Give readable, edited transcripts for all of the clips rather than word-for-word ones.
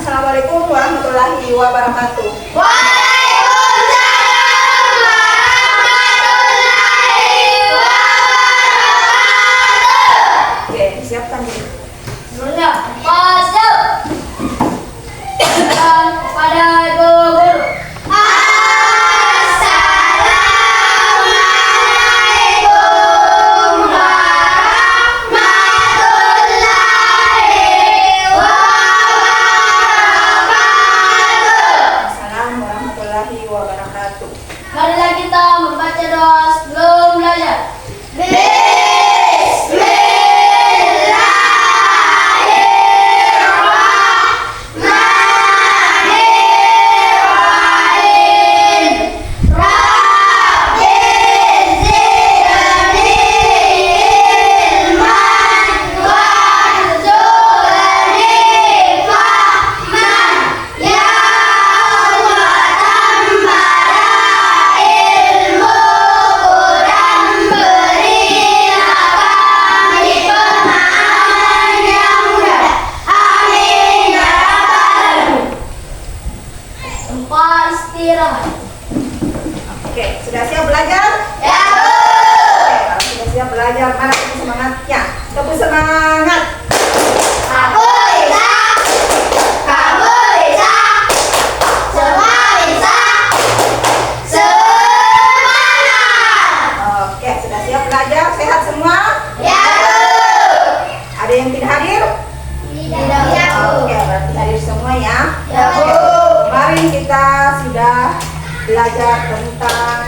Assalamualaikum warahmatullahi wabarakatuh. Waalaikumsalam warahmatullahi wabarakatuh. Oke, disiapkan dulu. Sebelumnya, masuk. Dan kepada ibu guru. Assalamualaikum warahmatullahi wabarakatuh. Assalamualaikum warahmatullahi wabarakatuh. Marilah kita membaca doa sebelum belajar. Tempat istirahat. Oke, sudah siap belajar? Ya, Bu. Oke, kalau sudah siap belajar, mana tepuk semangatnya? Tepuk semangat. Aku bisa. Kamu bisa. Semua bisa. Semangat. Oke, sudah siap belajar? Sehat semua? Ya, Bu. Ada yang tidak hadir? Tidak. Ya, Bu. Oke, berarti hadir semua ya. Ya, Bu. Kemarin kita sudah belajar tentang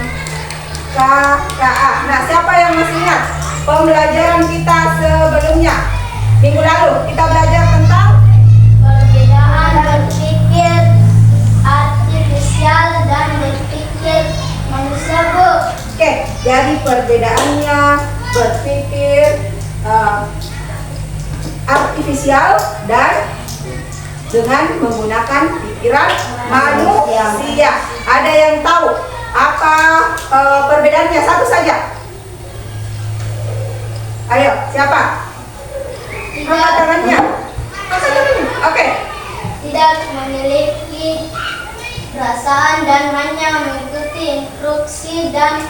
KKA. Nah, siapa yang masih ingat pembelajaran kita sebelumnya? Minggu lalu kita belajar tentang Perbedaan berpikir artifisial dan berpikir manusia, Bu. Oke, jadi perbedaannya berpikir artifisial dan dengan menggunakan pikiran manusia. Ada yang tahu apa perbedaannya? Satu saja. Ayo, siapa? Angkat tangannya. Angkat tangannya. Oke. Tidak memiliki perasaan dan hanya mengikuti instruksi dan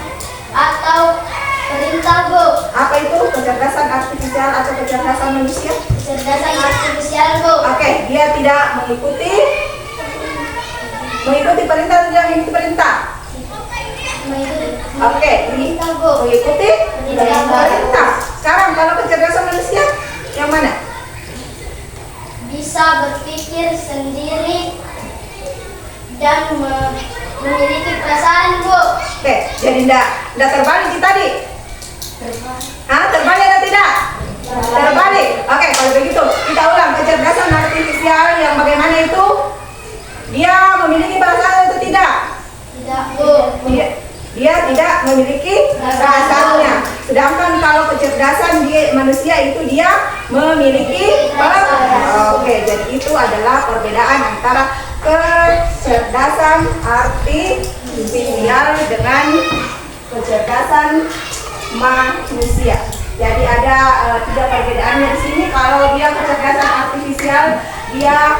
atau perintah, Bu. Apa itu kecerdasan artifisial atau kecerdasan manusia? Kecerdasan artifisial, Bu. Oke, dia tidak mengikuti perintah atau tidak mengikuti perintah? Mengikuti Oke, perintah, Bu. mengikuti perintah. Sekarang kalau kecerdasan manusia yang mana? Bisa berpikir sendiri dan memiliki perasaan, Bu. Oke, jadi enggak terbalik tadi. Hah, terbalik atau tidak? Terbalik. Oke, kalau begitu kita ulang kecerdasan artifisial yang bagaimana itu? Dia memiliki perasaan atau tidak? Tidak, Bu. Dia tidak memiliki perasaannya. Sedangkan kalau kecerdasan manusia itu dia memiliki perasaan. Oke, jadi itu adalah perbedaan antara kecerdasan artifisial dengan kecerdasan manusia. Jadi ada tiga perbedaannya di sini. Kalau dia kecerdasan artifisial, dia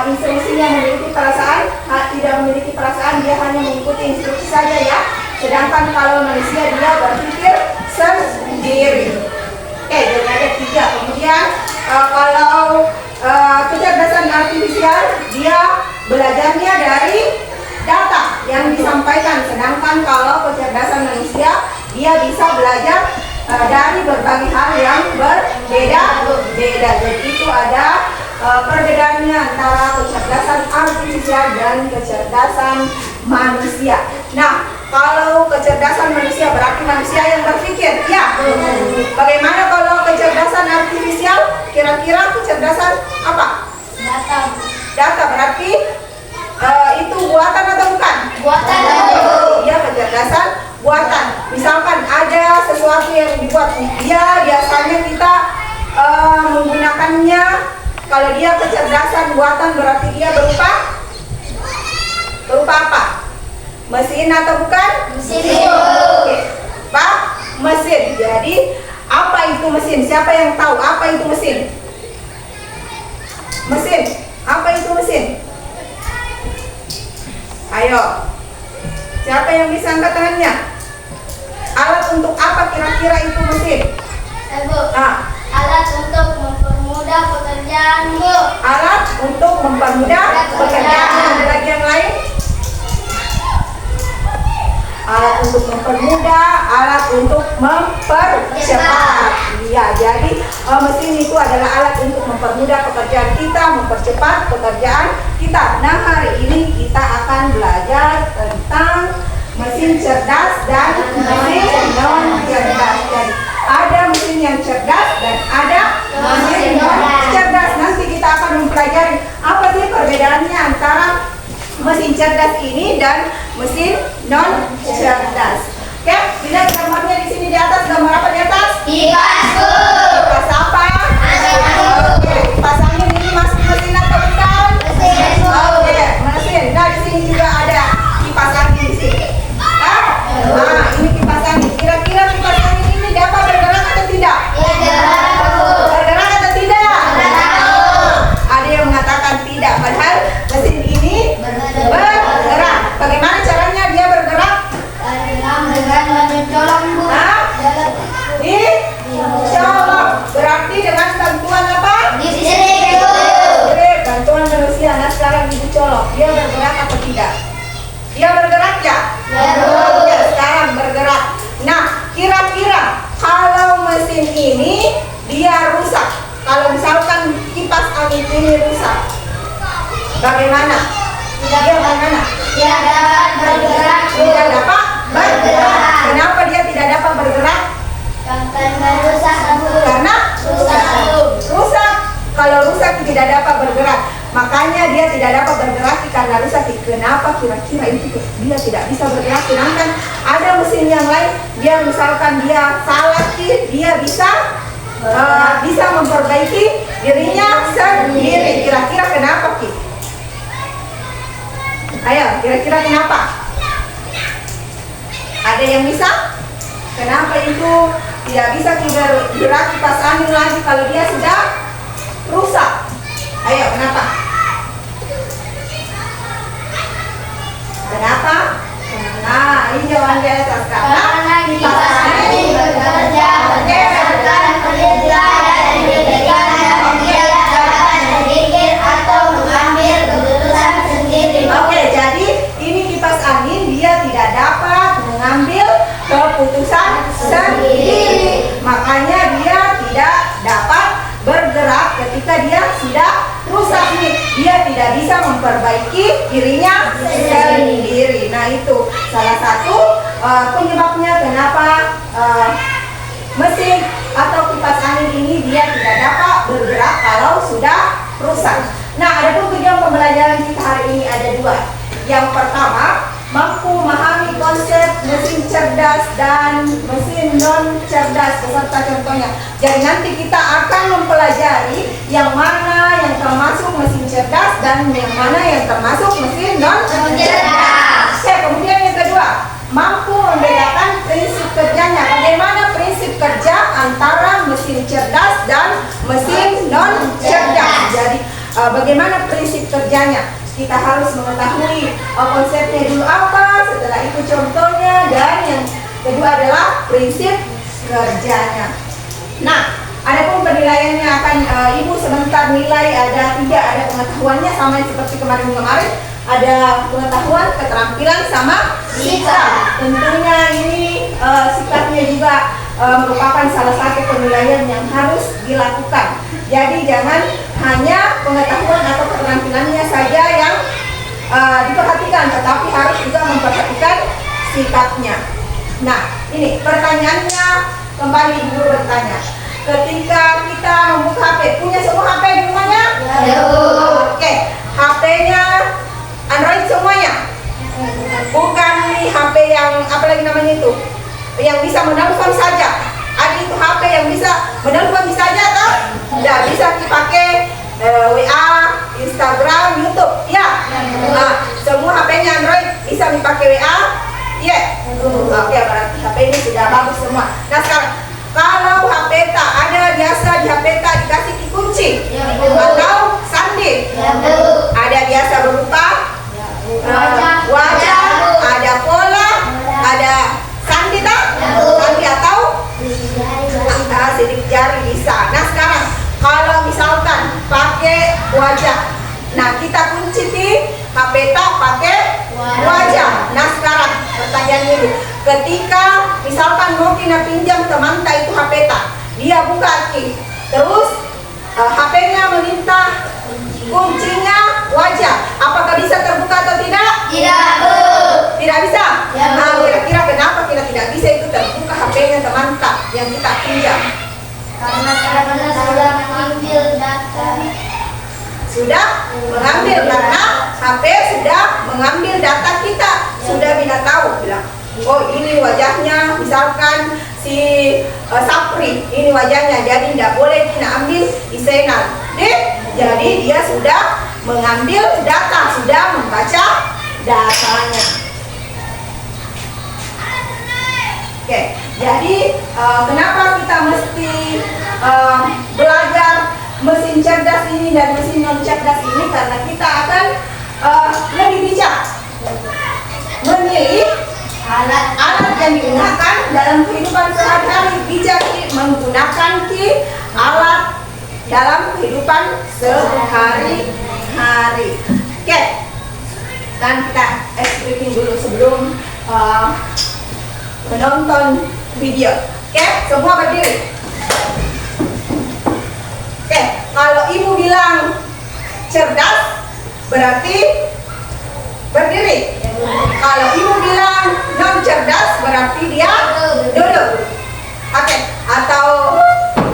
instruksinya memiliki perasaan, tidak memiliki perasaan, dia hanya mengikuti instruksi saja ya. Sedangkan kalau manusia dia berpikir sendiri. Oke, jadi ada tiga. Kemudian kalau kecerdasan artifisial dia belajarnya dari data yang disampaikan, sedangkan kalau kecerdasan manusia dia bisa belajar dari berbagai hal yang berbeda. Jadi itu ada perbedaannya antara kecerdasan artifisial dan kecerdasan manusia. Nah, kalau kecerdasan manusia berarti manusia yang berpikir, ya. Bagaimana kalau kecerdasan artifisial? Kira-kira kecerdasan apa? Data. Data berarti itu buatan atau bukan? Buatan. Iya, kecerdasan buatan. Misalkan ada sesuatu yang dibuat, ya biasanya kita menggunakannya. Kalau dia kecerdasan buatan berarti dia berupa apa? Mesin atau bukan? Mesin. Oke. Pak, mesin. Jadi apa itu mesin? Siapa yang tahu apa itu mesin? Mesin. Apa itu mesin? Ayo. Siapa yang bisa angkat tangannya? Alat untuk apa kira-kira itu mesin? Bu. Ah, Alat untuk mempermudah pekerjaan, Bu. alat untuk mempermudah pekerjaan. Ada lagi yang lain? Alat untuk mempermudah, alat untuk mempercepat. Iya, jadi mesin itu adalah alat untuk mempermudah pekerjaan kita, mempercepat pekerjaan kita. Nah, hari ini kita akan belajar tentang mesin cerdas dan mesin non cerdas. Jadi ada mesin yang cerdas dan ada mesin non cerdas. Nanti kita akan mempelajari apa sih perbedaannya antara mesin cerdas ini dan mesin non cerdas. Oke, lihat gambarnya di sini di atas. Gambar apa di atas? Kipas, Bu. Kipas apa? Oke, kipas angin ini masuk mesin atau bukan? Mesin, Bu. Oke, mesin. Nah, di sini juga ada kipas angin di sini. Nah, ini kipas angin. Kira-kira kipas angin ini dapat bergerak atau tidak? Bergerak, Bu. Bergerak atau tidak? Ada yang mengatakan tidak, padahal mesin ini bergerak. Bagaimana caranya dia bergerak? Dengan mencolok, Bu. Hah? Dicolok. Berarti dengan bantuan apa? Listrik, Bu. Listrik, bantuan manusia. Nah, sekarang ibu colok. Dia bergerak atau tidak? Dia bergerak ya? Ya, Bu. Ya, sekarang bergerak. Nah, kira-kira kalau mesin ini dia rusak, kalau misalkan kipas angin ini rusak, bagaimana? Dia bagaimana? Tidak dapat bergerak, Bu. Tidak dapat bergerak. Kenapa dia tidak dapat bergerak? Karena rusak, Bu. Karena Rusak, Bu. rusak. Kalau rusak tidak dapat bergerak. Makanya dia tidak dapat bergerak karena rusak. Kenapa kira-kira itu dia tidak bisa bergerak? Sedangkan ada mesin yang lain, dia misalkan dia salah Ki, dia bisa memperbaiki dirinya sendiri. Kira-kira kenapa Ki? Ayo, kira-kira kenapa? Ada yang bisa? Kenapa itu tidak bisa bergerak kipas angin lagi kalau dia sudah rusak? Ayo, kenapa? Kenapa? Nah, ini jawabannya atas Karena kipas angin bekerja berdasarkan perintah dan diberikan yang tidak dapat berpikir atau mengambil keputusan sendiri. Oke, jadi ini kipas angin dia tidak dapat mengambil keputusan sendiri. Makanya dia tidak dapat bergerak ketika dia sudah rusak nih. Dia tidak bisa memperbaiki dirinya sendiri. Nah, itu salah satu penyebabnya kenapa mesin atau kipas angin ini dia tidak dapat bergerak kalau sudah rusak. Nah, ada pun tujuan pembelajaran kita hari ini ada dua. Yang pertama, mampu memahami konsep mesin cerdas dan mesin non cerdas beserta contohnya. Jadi nanti kita akan mempelajari yang mana yang termasuk mesin cerdas dan yang mana yang termasuk mesin non cerdas. Oke, kemudian yang kedua, mampu membedakan prinsip kerjanya. Bagaimana prinsip kerja antara mesin cerdas dan mesin non cerdas. Jadi bagaimana prinsip kerjanya? Kita harus mengetahui konsepnya dulu apa, setelah itu contohnya, dan yang kedua adalah prinsip kerjanya. Nah, adapun penilaiannya akan ibu sebentar nilai ada 3, ada pengetahuannya sama seperti kemarin-kemarin, ada pengetahuan, keterampilan, sama sikap. Tentunya ini sikapnya juga merupakan salah satu penilaian yang harus dilakukan. Jadi jangan hanya pengetahuan atau keterampilannya saja yang diperhatikan, tetapi harus juga memperhatikan sikapnya. Nah, ini pertanyaannya, kembali ibu bertanya. Ketika kita membuka HP, punya semua HP di rumahnya? Ya. Oke, HP-nya Android semuanya? Bukan nih HP yang apalagi namanya itu, yang bisa menelpon saja. Ada itu HP yang bisa menelpon bisa aja atau tidak bisa dipakai WA, Instagram, YouTube, ya. Nah, semua HP-nya Android bisa dipakai WA, ya. Oke, berarti HP ini sudah bagus semua. Nah, sekarang kalau HP tak ada biasa di HP tak dikasih kunci atau sandi, ada biasa berupa wajah wajah. Nah, kita kunci di HP pakai wajah. Nah, sekarang pertanyaan dulu. Ketika misalkan mau kita pinjam teman itu HP dia buka Ki. Terus HP-nya meminta kuncinya wajah. Apakah bisa terbuka atau tidak? Tidak, Bu. Tidak bisa? Ya, Bu. Nah, kira-kira kenapa kita tidak bisa itu terbuka HP-nya teman yang kita pinjam? Karena saya sudah mengambil data. Sudah mengambil karena HP sudah mengambil data kita. Sudah kita tahu bilang, oh ini wajahnya misalkan si Sapri, ini wajahnya, jadi tidak boleh kita ambil Isenal. Jadi dia sudah mengambil data, sudah membaca datanya. Oke, jadi kenapa kita mesti belajar mesin cerdas ini dan mesin non cerdas ini? Karena kita akan lebih bijak memilih alat yang digunakan dalam kehidupan sehari-hari. Bijak menggunakan alat dalam kehidupan sehari-hari. Oke, dan kita briefing dulu sebelum menonton video. Oke, semua berdiri. Oke, kalau ibu bilang cerdas berarti berdiri. Kalau ibu bilang non cerdas berarti dia duduk. Oke, atau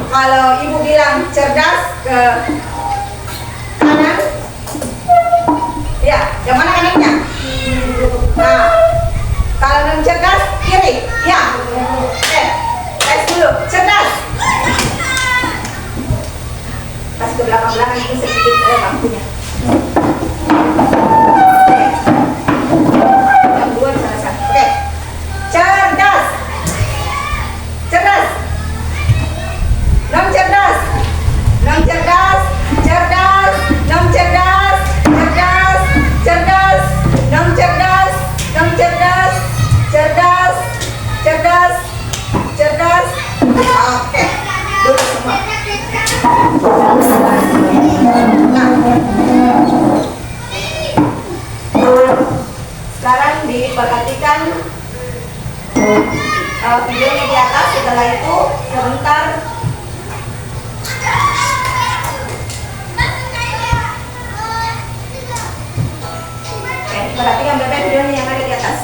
kalau ibu bilang cerdas ke kanan. Ya, yang mana kanannya? Nah, kalau non cerdas kiri. Ya. Oke, tes dulu. Cerdas. Pas ke belakang-belakang itu sedikit lampunya. Yang dua di sana. Oke. Cerdas. Cerdas. Non cerdas. Non cerdas. Cerdas. Non cerdas. Cerdas. Cerdas. Non cerdas. Non cerdas. Cerdas. Cerdas. Cerdas. Oke. Duduk semua. Sekarang diperhatikan videonya di atas. Setelah itu sebentar perhatikan baik-baik videonya yang ada di atas.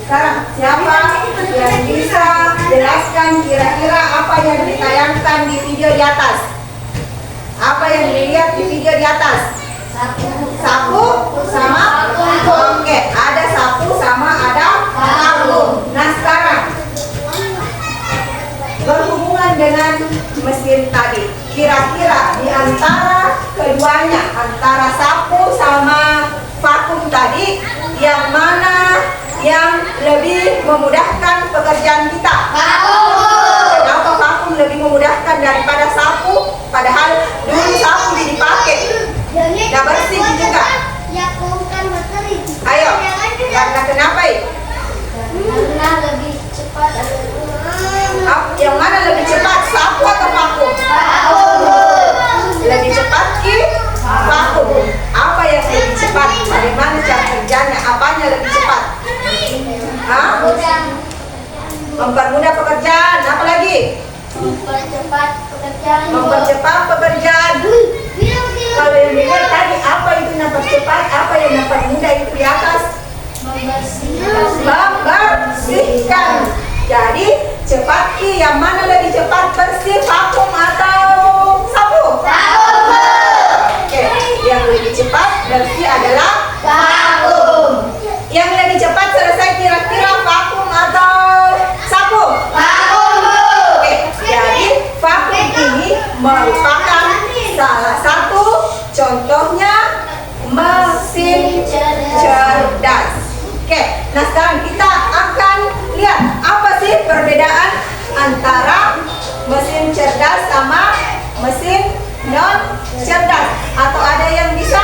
Sekarang siapa yang bisa jelaskan kira-kira apa yang ditayangkan di video di atas? Apa yang dilihat di video di atas? Sapu sama oke, ada sapu sama ada sapu. Nah, sekarang berhubungan dengan mesin tadi, kira-kira di antara keduanya, antara sapu sama vakum tadi, yang mana yang lebih memudahkan pekerjaan kita? Vakum. Kenapa vakum lebih memudahkan daripada sapu? Padahal dulu sapu dipakai, nggak bersih juga. Ayo, karena kenapa? Karena lebih cepat. Yang mana lebih cepat, sapu atau vakum? Vakum. Lebih cepat vakum. Apa yang lebih cepat? Bagaimana cara kerjanya? Apanya lebih cepat? Hah? Mempermudah pekerjaan. Apa lagi? Mempercepat pekerjaan. Mempercepat pekerjaan. Kalau yang dilihat tadi apa itu mempercepat, apa yang mempermudah itu di atas? Membersihkan. Jadi cepat Ki, yang mana lebih cepat bersih, vakum atau sapu? Vakum. Oke, yang lebih cepat bersih adalah Vakum. Yang lebih cepat selesai kira-kira vakum atau sapu? Vakum. Oke, jadi vakum ini merupakan salah satu contohnya mesin cerdas. Oke, nah sekarang kita akan lihat apa sih perbedaan antara mesin cerdas sama mesin non cerdas. Atau ada yang bisa?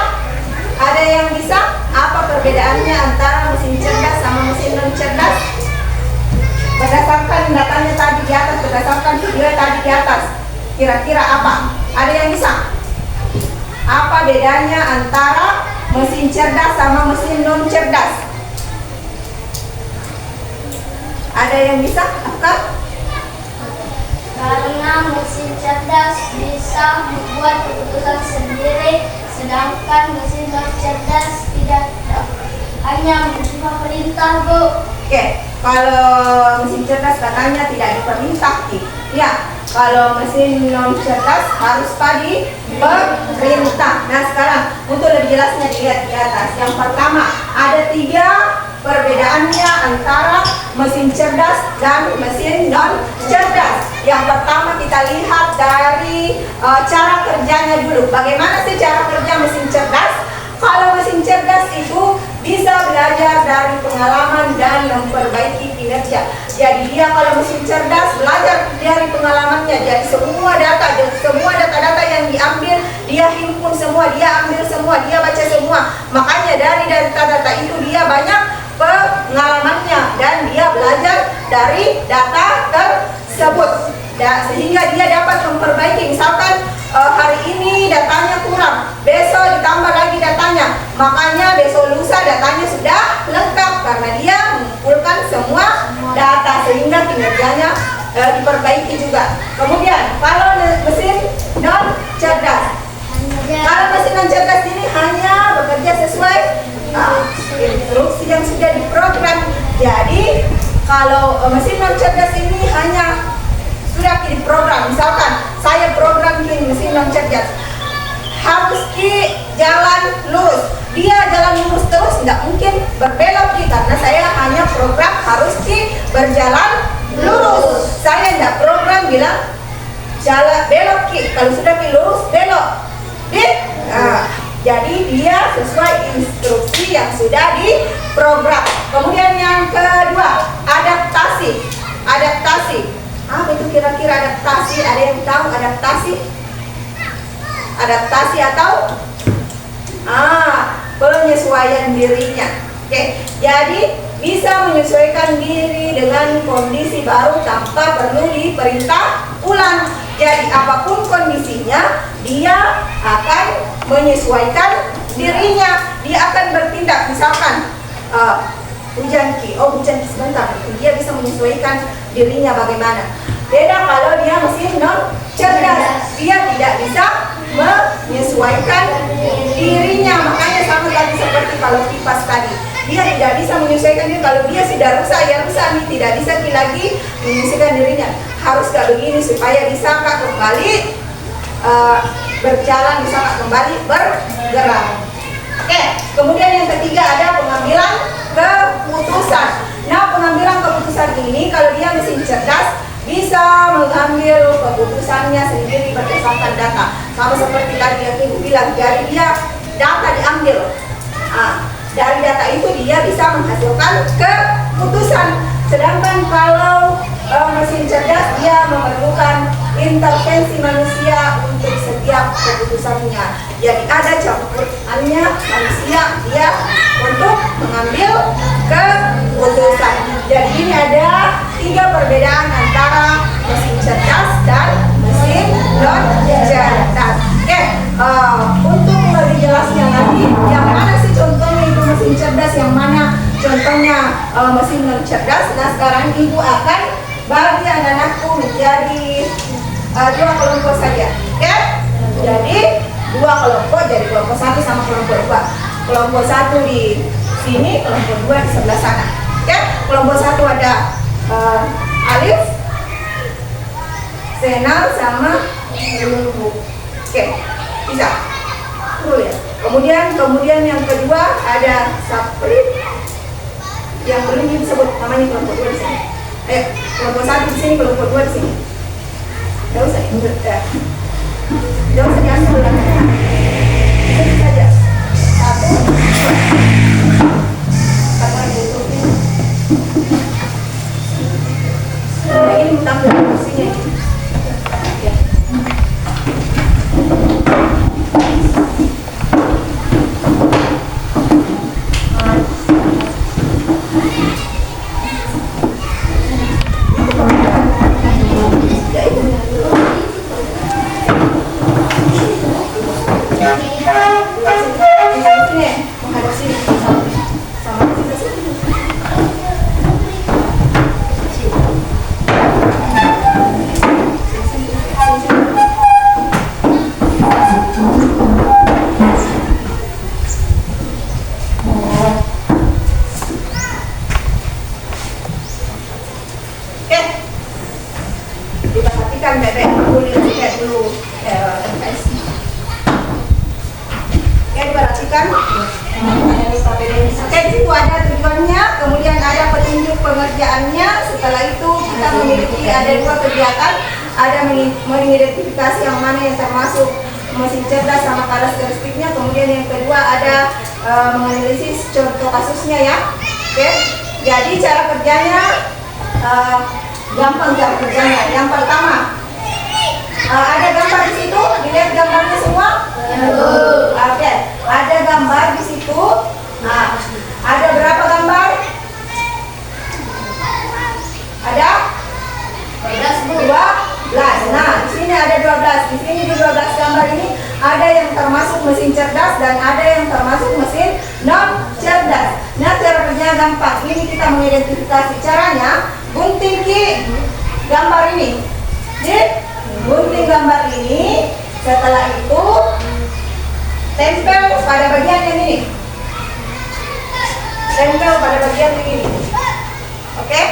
Ada yang bisa? Apa perbedaannya antara mesin cerdas sama mesin non cerdas? Berdasarkan datanya tadi di atas, berdasarkan video tadi di atas, kira-kira apa? Ada yang bisa? Apa bedanya antara mesin cerdas sama mesin non cerdas? Ada yang bisa? Apa? Karena mesin cerdas bisa membuat keputusan sendiri, sedangkan mesin non cerdas tidak hanya menerima perintah, Bu. Oke, kalau mesin cerdas katanya tidak diperintah, Ki. Ya, kalau mesin non cerdas harus diperintah. Nah, sekarang untuk lebih jelasnya dilihat di atas. Yang pertama, ada 3 perbedaannya antara mesin cerdas dan mesin non cerdas. Yang pertama kita lihat dari cara kerjanya dulu. Bagaimana sih cara kerja mesin cerdas? Kalau mesin cerdas itu bisa belajar dari pengalaman dan memperbaiki kinerja. Jadi dia kalau mesin cerdas belajar dari pengalamannya. Jadi semua data-data yang diambil dia himpun semua, dia ambil semua, dia baca semua. Makanya dari data-data itu dia banyak pengalamannya dan dia belajar dari data tersebut. Sehingga dia dapat memperbaiki. Misalkan hari ini datanya kurang, besok ditambah lagi datanya, makanya besok lusa datanya sudah lengkap karena dia mengumpulkan semua data sehingga kinerjanya diperbaiki juga. Kemudian kalau mesin non cerdas, kalau mesin non cerdas ini hanya bekerja sesuai instruksi yang sudah diprogram. Jadi kalau mesin non cerdas ini hanya sudah diprogram. Misalkan saya program gini, mesin non cerdas harus di jalan lurus, dia jalan lurus terus, tidak mungkin berbelok karena saya hanya program harus di berjalan lurus. Saya tidak program bilang jalan belok kalau sudah lurus belok jadi dia sesuai instruksi yang sudah diprogram. Kemudian yang kedua, adaptasi. Apa itu kira-kira adaptasi? Ada yang tahu adaptasi? Adaptasi atau penyesuaian dirinya. Oke, jadi bisa menyesuaikan diri dengan kondisi baru tanpa perlu diperintah ulang. Jadi apapun kondisinya, dia akan menyesuaikan dirinya. Dia akan bertindak. Misalkan hujan Ki sebentar, dia bisa menyesuaikan dirinya bagaimana. Beda kalau dia mesin non cerdas, dia tidak bisa menyesuaikan dirinya. Makanya sama tadi seperti kalau kipas tadi, dia tidak bisa menyesuaikan diri. Kalau dia sudah rusak, ya rusak nih, tidak bisa lagi menyesuaikan dirinya. Harus kayak begini supaya bisa kembali berjalan, bisa kembali bergerak. Oke, kemudian yang ketiga ada pengambilan keputusan. Nah, pengambilan keputusan ini kalau dia mesin cerdas bisa mengambil keputusannya sendiri berdasarkan data. Sama seperti tadi yang Ibu bilang, dari dia data diambil. Dari data itu dia bisa menghasilkan keputusan. Sedangkan kalau mesin cerdas dia memerlukan intervensi manusia untuk setiap keputusannya. Jadi ada campurannya manusia dia untuk mengambil keputusan. Jadi ini ada 3 perbedaan antara mesin cerdas dan mesin non cerdas. Oke, untuk lebih jelasnya lagi, yang mana sih contohnya itu mesin cerdas, yang mana contohnya mesin non cerdas. Nah sekarang ibu akan bagi anak-anakku menjadi dua kelompok saja, oke? Jadi dua kelompok, jadi kelompok satu sama kelompok dua. Kelompok satu di sini, kelompok dua di sebelah sana, oke? Kelompok satu ada Alif, Senal sama Lulu. Oke, bisa. Dulu ya. Kemudian yang kedua ada Sapri, yang belum disebut namanya kelompok dua di sini. Kelompok satu di sini, kelompok dua di sini. Tidak usah diambil langkahnya. Ini saja. Satu, dua. Kata YouTube-nya. Nah, ini tampil kursinya. Ya. Diperhatikan bebek dulu, lihat dulu. Diperhatikan. Di situ ada tujuannya, kemudian ada petunjuk pengerjaannya. Setelah itu kita memiliki ada dua kegiatan, ada mengidentifikasi yang mana yang termasuk mesin cerdas sama karakteristiknya. Kemudian yang kedua ada menganalisis contoh kasusnya ya. Oke. Jadi cara kerjanya gampang cara kerjanya. Yang pertama ada gambar di situ, dilihat gambarnya semua. Oke, ada gambar di situ. Nah, ada berapa gambar? Ada 12. Nah, di sini ada 12. Di sini di 12 gambar ini ada yang termasuk mesin cerdas dan ada yang termasuk mesin non cerdas. Nah, cara kerjanya gampang. Ini kita mengidentifikasi caranya. Gunting gambar ini. Gunting gambar ini. Setelah itu tempel pada bagian yang ini. Tempel pada bagian yang ini. Oke?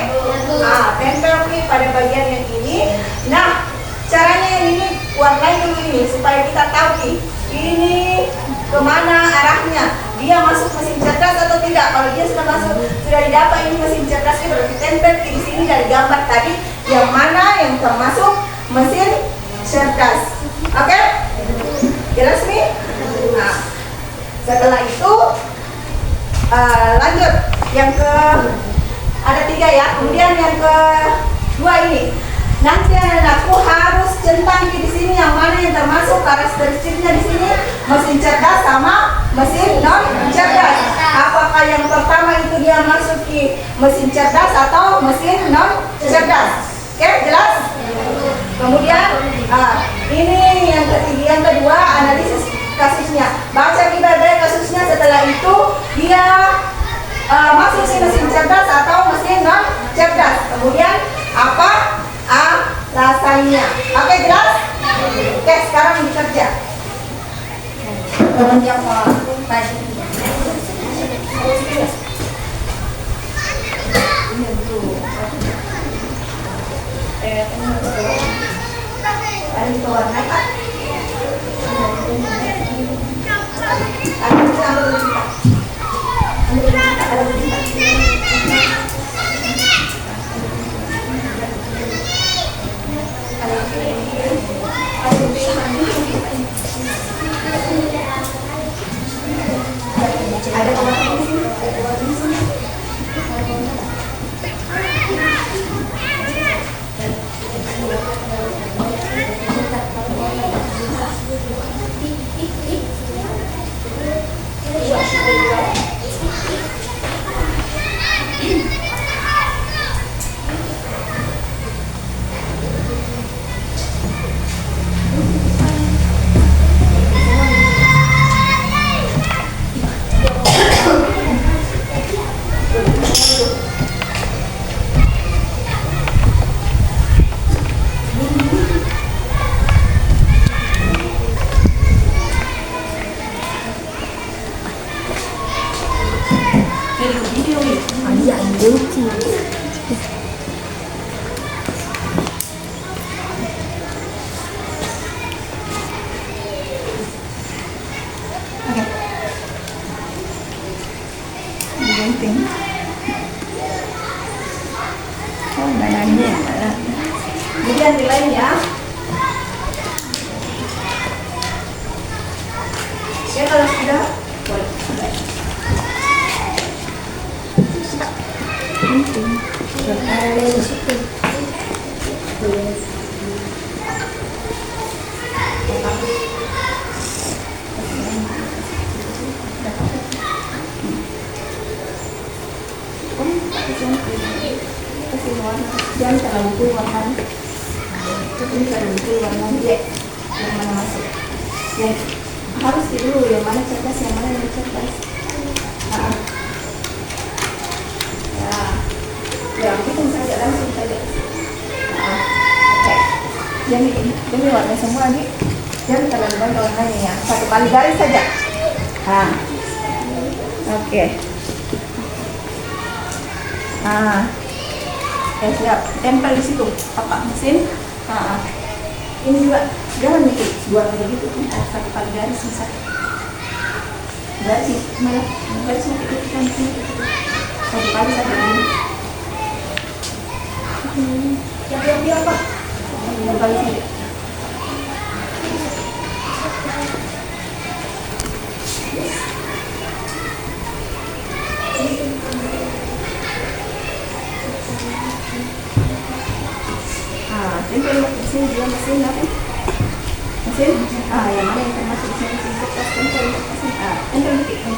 Nah, tempel pada bagian yang ini. Nah, caranya yang ini warnai dulu ini supaya kita tahu ini kemana arahnya. Dia masuk mesin cerdas atau tidak? Kalau dia sudah masuk, sudah didapat ini mesin cerdasnya, berarti tempel di sini dari gambar tadi yang mana yang termasuk mesin cerdas. Oke? Jelas nih? Nah, setelah itu lanjut yang ke ada 3 ya. Kemudian yang kedua ini nanti anakku harus centang di sini yang mana yang termasuk karakteristiknya di sini mesin cerdas sama mesin non cerdas. Apakah yang pertama itu dia masuk di mesin cerdas atau mesin non cerdas? Oke, jelas? Kemudian ini yang ketiga, yang kedua analisis kasusnya. Baca di bagian kasusnya. Setelah itu dia masuk di mesin cerdas atau mesin non cerdas. Kemudian apa alasannya? Oke, jelas? Oke, sekarang dikerja. Yang ada di warna Pak. Mananya. Kemudian nilainya. Ya kalau sudah boleh. Jangan terlalu keluar kan, ini terlalu keluar dia yang mana masuk, yang harus dulu yang mana cerdas, yang mana yang cerdas. Ya hitung saja langsung saja. Oke, jadi warna semua nih, jangan terlalu banyak warnanya ya, satu kali garis saja. Oke. Ya siap, tempel di situ apa mesin. Ini juga jangan bikin dua kali gitu, satu kali garis bisa. Garis malah garis nanti kita satu kali saja ini. Yang apa? Yang kali saja. Tempel mesin dia mesin apa? Mesin? Yang mana yang termasuk mesin kertas tempel mesin? Tempel dikit.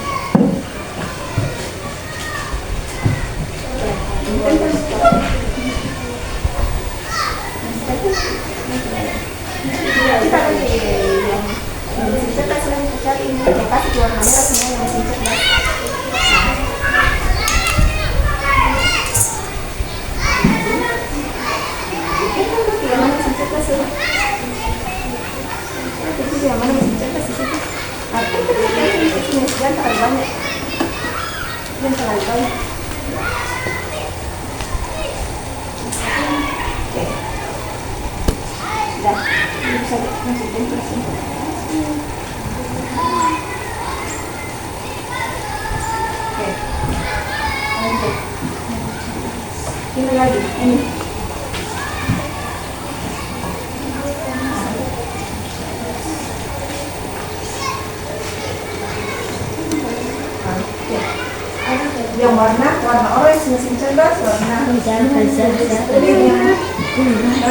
Kita lagi yang mesin kertas lagi cari ini yang kasih warna merah semua yang mesin kertas. Yang mana mesin cerdas di situ? Jangan terlalu banyak. Jangan terlalu banyak. Oke. Dah, ini bisa masukin ke sini. Oke. Lanjut. Ini lagi, ini. Yang warna orange mesin cerdas, warna yang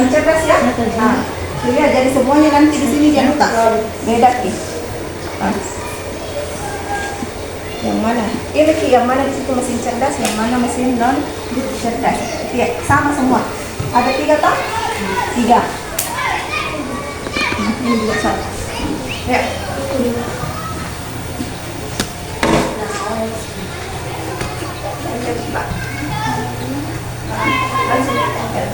cerdas ya. Lihat jadi semuanya nanti di sini jangan tak beda nih. Yang mana? Ini yang mana di situ mesin cerdas, yang mana mesin non cerdas. Ya sama semua. Ada 3 tak? 3. Ini juga sama. Ya. Langsung ditempel.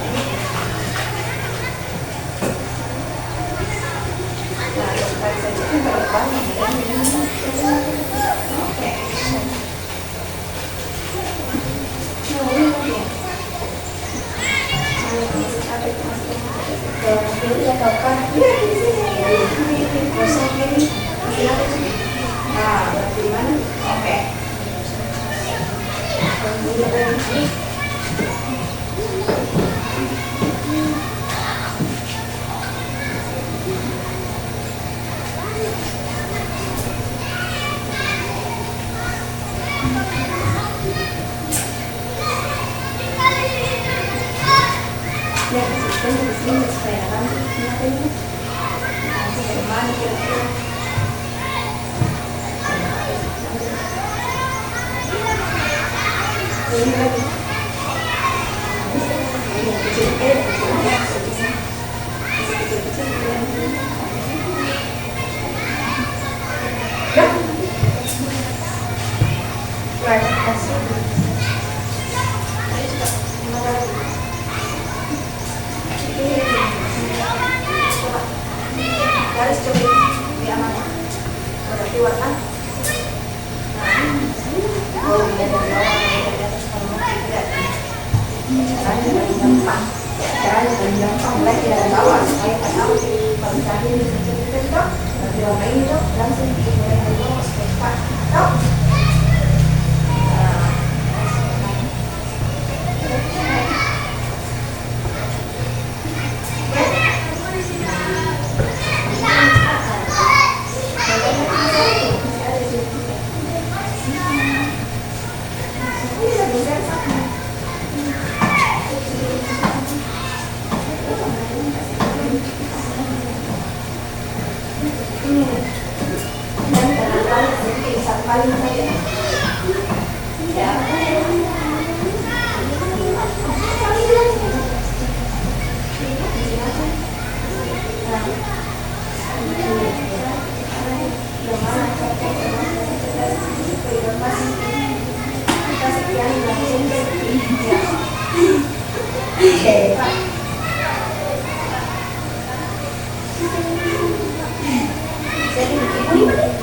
Garis coba di mana? Berarti warna. Oh, ini dari bawah, dari atas kalau tidak. Caranya paling gampang. Caranya paling gampang. Mulai dari bawah supaya tak tahu kalau misalnya ini seperti itu, berarti warna ini tuh langsung dimulai dari bawah supaya tak tahu. Oke. Jadi ibu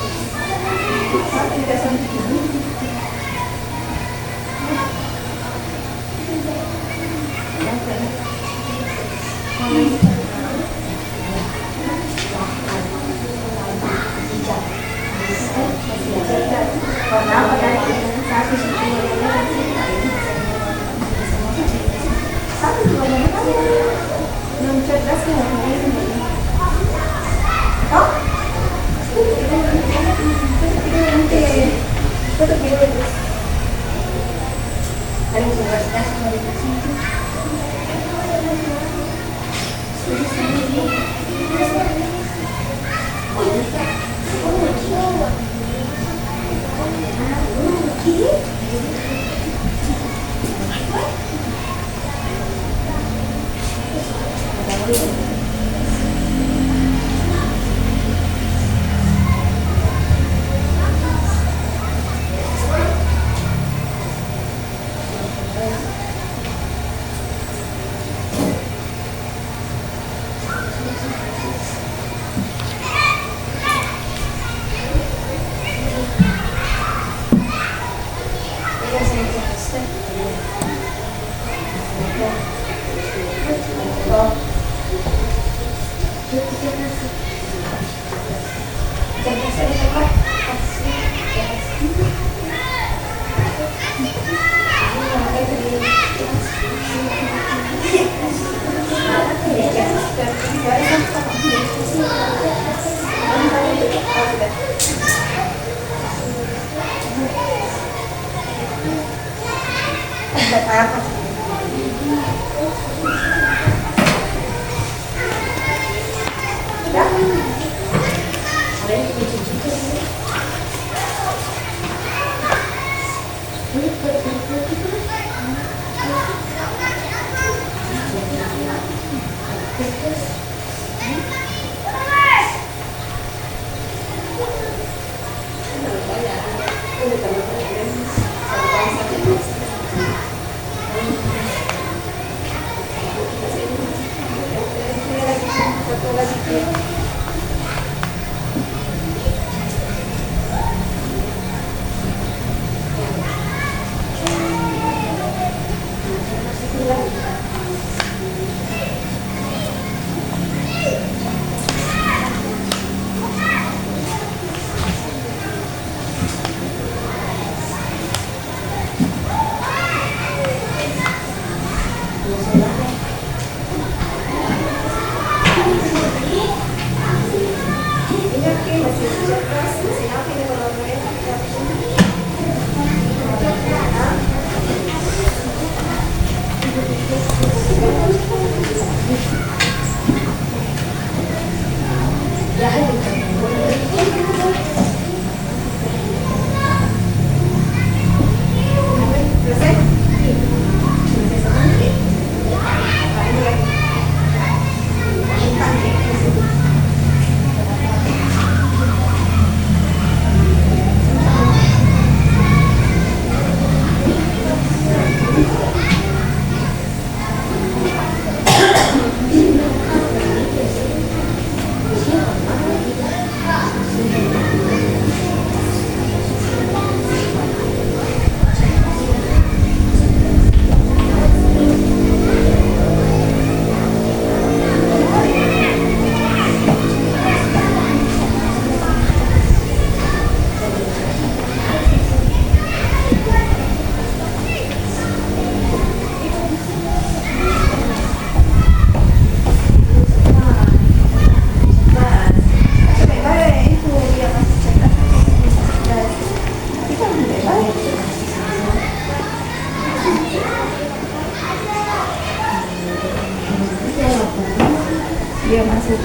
dia masuk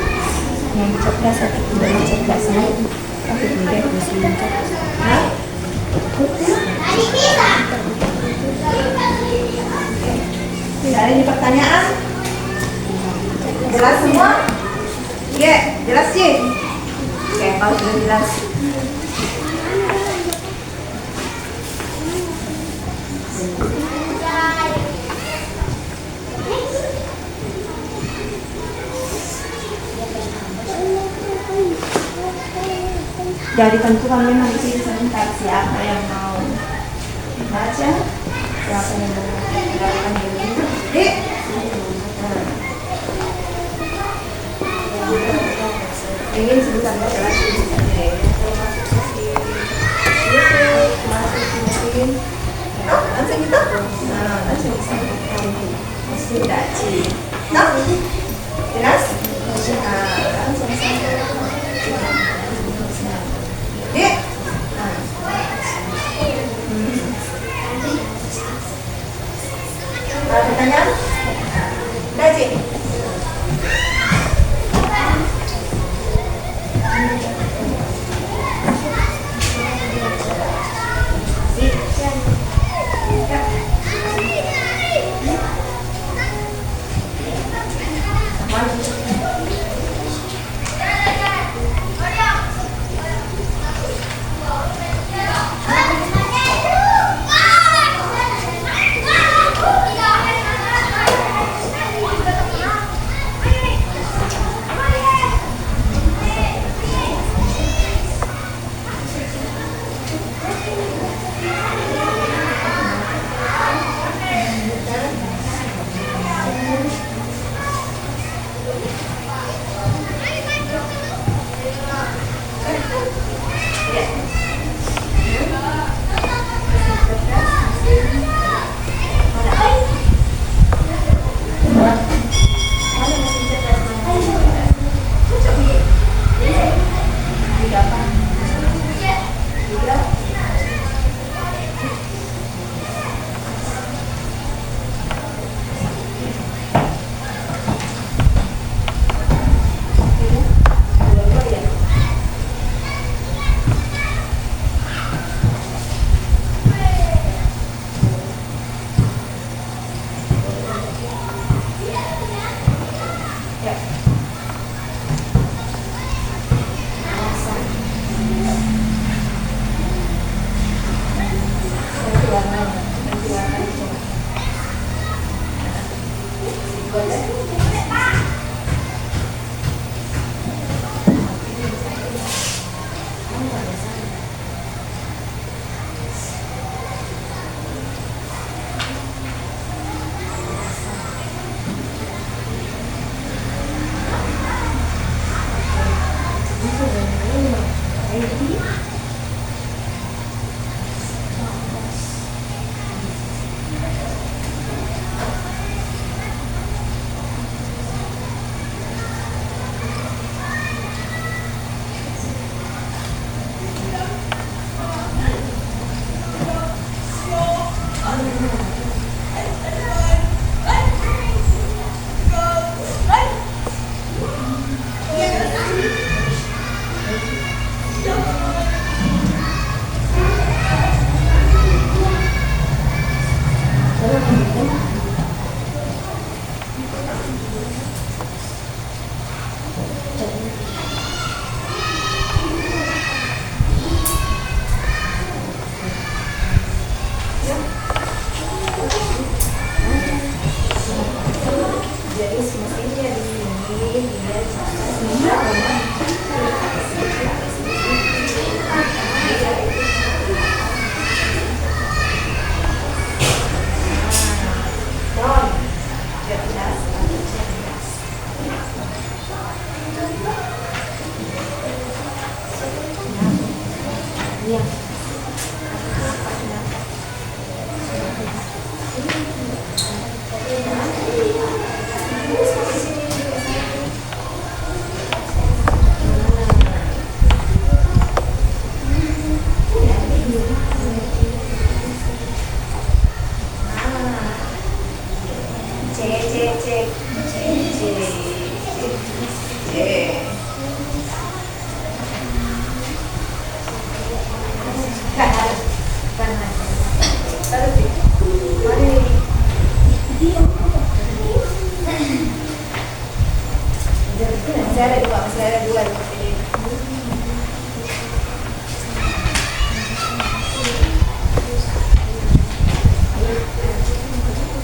yang cerdas atau tidak cerdas tapi dia masih mencerdas. Tidak ada ini pertanyaan? Jelas semua? Iya, jelas sih. Oke, kalau sudah jelas. Jadi tentukan memang di sini sebentar siapa yang mau baca, siapa yang mau melakukan dulu. Dik. Ingin sebentar baca lagi. Langsung gitu? Nah, langsung sudah Ci. Nah, jelas? Langsung Dik. Ada pertanyaan? Udah, Ci?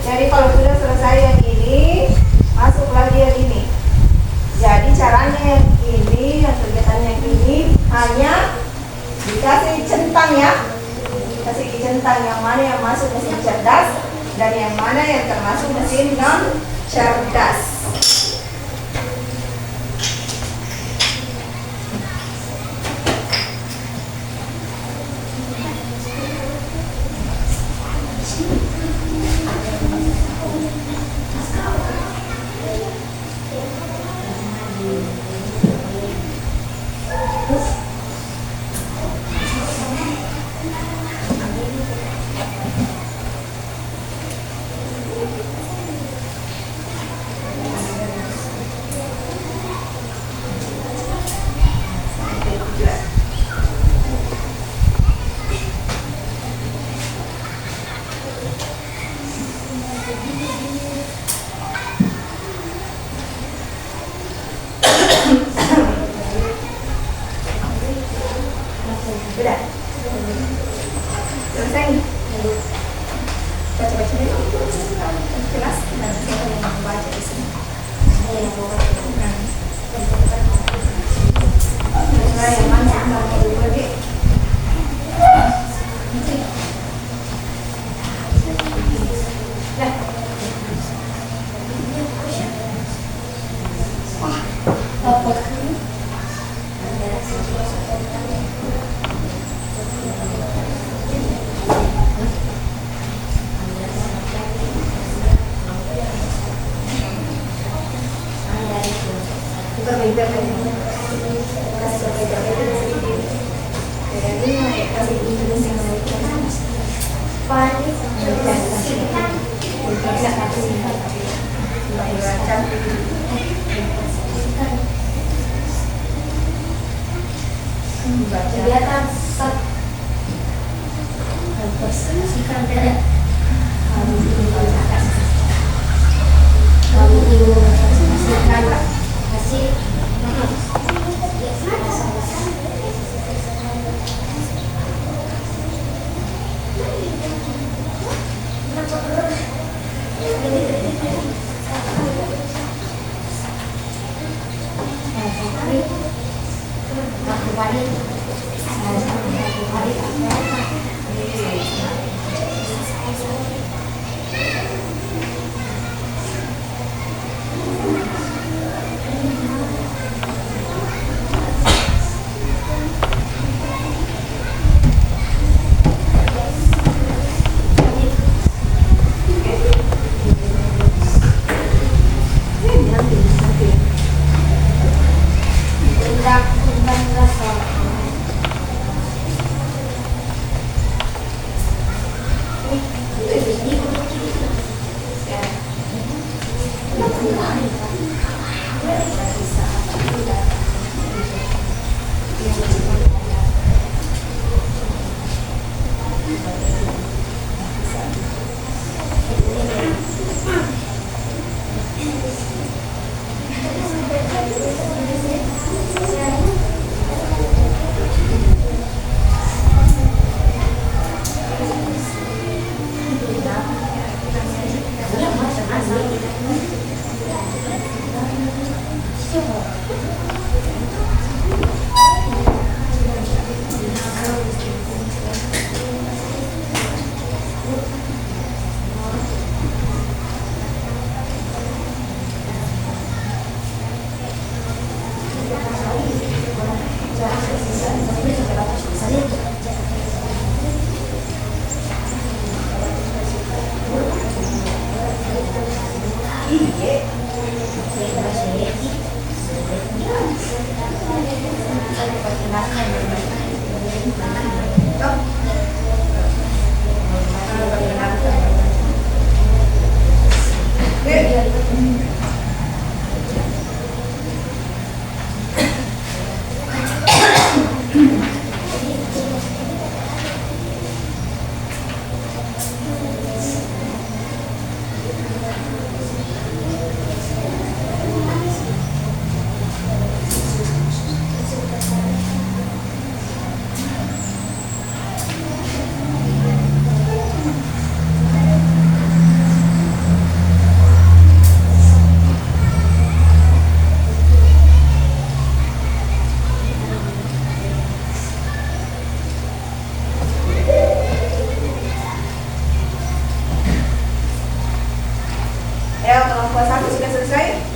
Jadi kalau sudah selesai yang ini, masuk lagi yang ini. Jadi caranya yang ini, yang kegiatan yang ini hanya mesin non cerdas. Sudah. Selesai nih. Baca-baca dulu. Jelas. Dan siapa yang mau baca di sini? Saya yang mau baca. Saya yang mana yang mau dulu lagi? Nah. Wah, apa? Kegiatan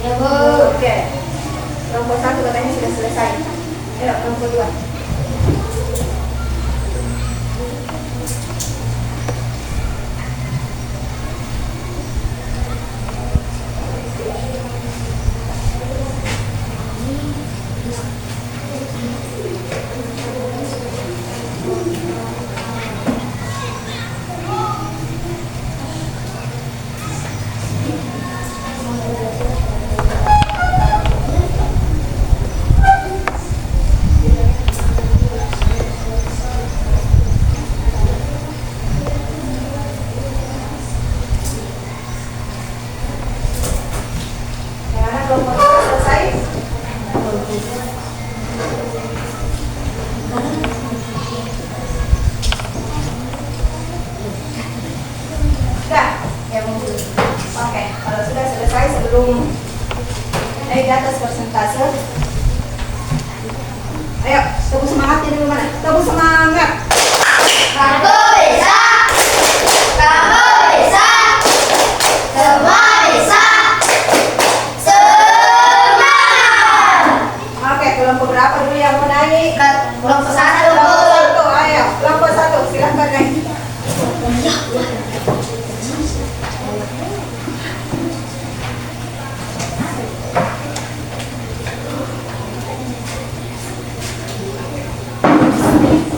Ya, Bu. Oke. Kelompok 1 katanya sudah selesai. Ayo, kelompok 2. Yang mana kelompok 2 selesai? Sudah? Ya, Bu. Oke, kalau sudah selesai sebelum naik di atas persentase. Ayo, tepuk semangatnya dulu mana? Tepuk semangat. Kamu bisa. Kamu bisa. Semua bisa. Semangat. Oke, kelompok berapa dulu yang mau naik? Kelompok 1, Kelompok Bu. 1, ayo. Kelompok 1, silahkan naik.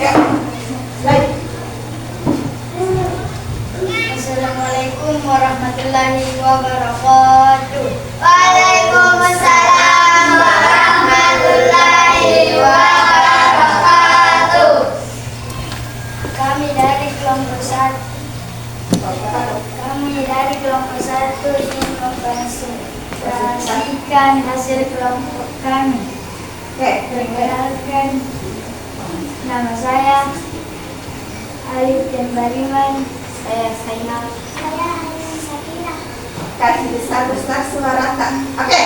Ya, naik. Assalamualaikum warahmatullahi wabarakatuh. Waalaikumsalam warahmatullahi wabarakatuh. Kami dari kelompok 1. Kami dari kelompok 1 ingin mempresentasikan hasil kelompok kami. Oke, Perkenalkan, nama saya Alif dan Bariman. Saya Sainal. Saya Alif Sakina. kasih satu start suara rata. Oke.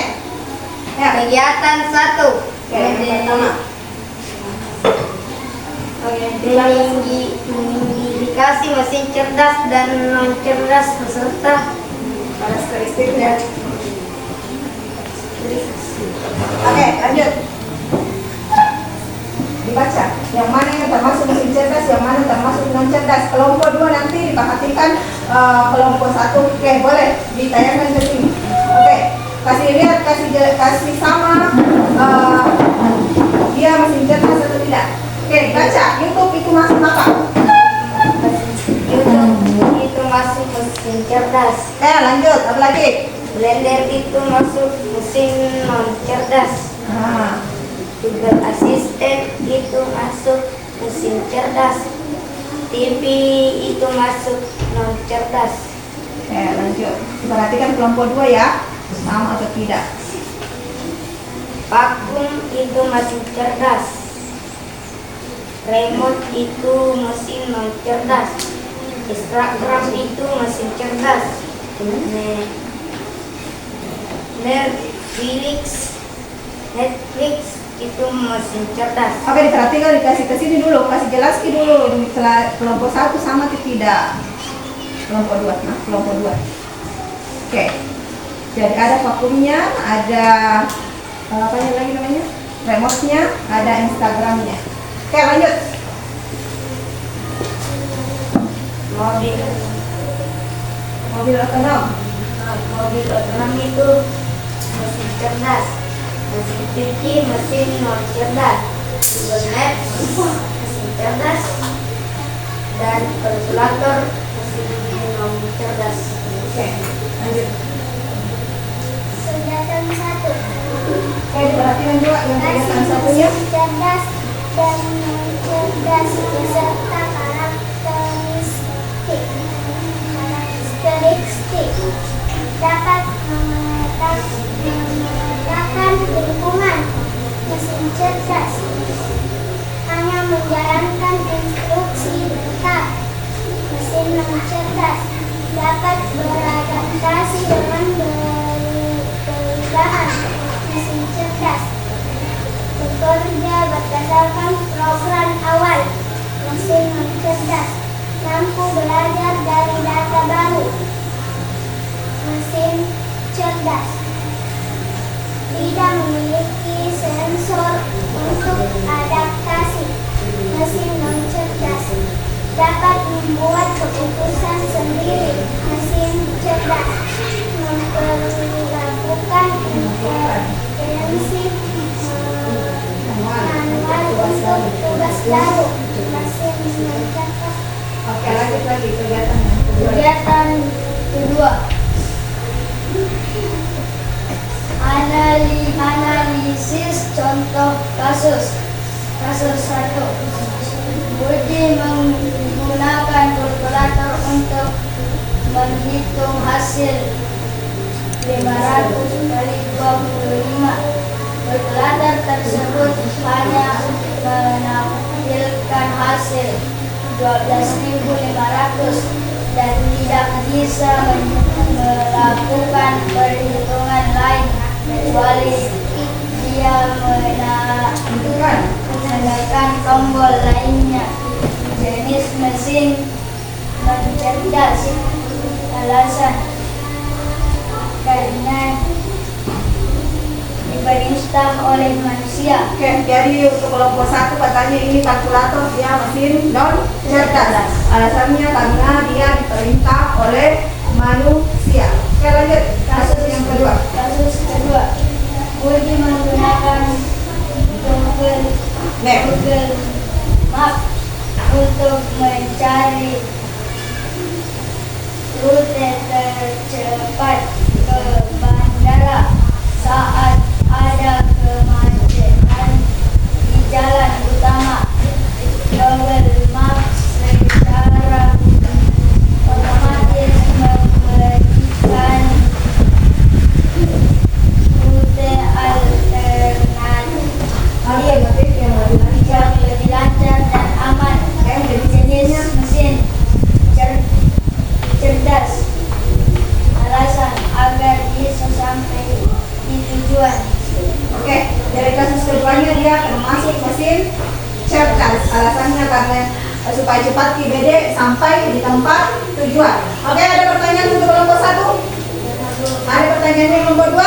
Ya, Kegiatan 1. oke, yang pertama. Mengidentifikasi mesin cerdas dan non cerdas peserta. Karakteristiknya. Oke, lanjut. Dibaca. Yang mana yang termasuk mesin cerdas, yang mana termasuk non cerdas. Kelompok 2 nanti diperhatikan kelompok 1. Oke, boleh ditayangkan ke sini. Oke, kasih lihat, kasih sama dia mesin cerdas atau tidak. Oke, baca. YouTube itu masuk apa? YouTube itu masuk mesin cerdas. Lanjut. Apa lagi? Blender itu masuk mesin non cerdas. Google Assistant itu masuk mesin cerdas. TV itu masuk non cerdas. Lanjut. Perhatikan kelompok 2 ya. Sama atau tidak? Vakum itu mesin cerdas. Remote itu mesin non cerdas. Instagram itu mesin cerdas. Netflix itu mesin cerdas. Oke, diperhatikan, dikasih ke sini dulu, kasih jelaskan dulu kelompok 1 sama atau tidak. Kelompok 2, nah kelompok 2. Oke. Jadi ada vakumnya, ada apa lagi namanya? Remote-nya, ada Instagramnya. Oke, lanjut. Mobil otonom. Mobil otonom itu mesin cerdas. Mesin cuci mesin non cerdas. Google Maps mesin cerdas. Dan kalkulator mesin non cerdas. Oke, lanjut. Kegiatan 1. Oke, diperhatikan juga yang kegiatan satunya. Cerdas dan non cerdas beserta karakteristik dapat memetakan lingkungan. Mesin cerdas hanya menjalankan instruksi tetap. Mesin non cerdas dapat beradaptasi dengan perubahan. Mesin cerdas bekerja berdasarkan program awal. Mesin non cerdas mampu belajar dari data baru. Mesin cerdas tidak memiliki sensor untuk adaptasi. Mesin non cerdas dapat membuat keputusan sendiri. Mesin cerdas memperlakukan intervensi manual untuk tugas baru. Mesin non cerdas. Oke, lanjut lagi kegiatan yang kedua. Kegiatan kedua, analisis contoh kasus. Kasus 1. Budi menggunakan kalkulator untuk menghitung hasil 500 kali 25. Kalkulator tersebut hanya menampilkan hasil 12.500 dan tidak bisa melakukan perhitungan lain kecuali dia menekan tombol lainnya. Jenis mesin non cerdas. Alasan karena diperintah oleh manusia. Oke, jadi untuk kelompok 1 katanya ini kalkulator dia mesin non cerdas. Alasannya karena dia diperintah oleh manusia. Oke, lanjut kasus yang kedua. Kasus kedua, Budi menggunakan Google Map untuk mencari rute tercepat ke bandara saat ada kemacetan di jalan utama. Google Maps secara otomatis memberikan rute alternatif yang lebih lancar dan aman. Jenis mesin cerdas. Alasan agar bisa sampai di tujuan. Oke, dari kasus keduanya dia termasuk mesin cerdas. Alasannya karena supaya cepat IBD sampai di tempat tujuan. Oke, ada pertanyaan untuk kelompok 1? Ada pertanyaan yang kelompok 2?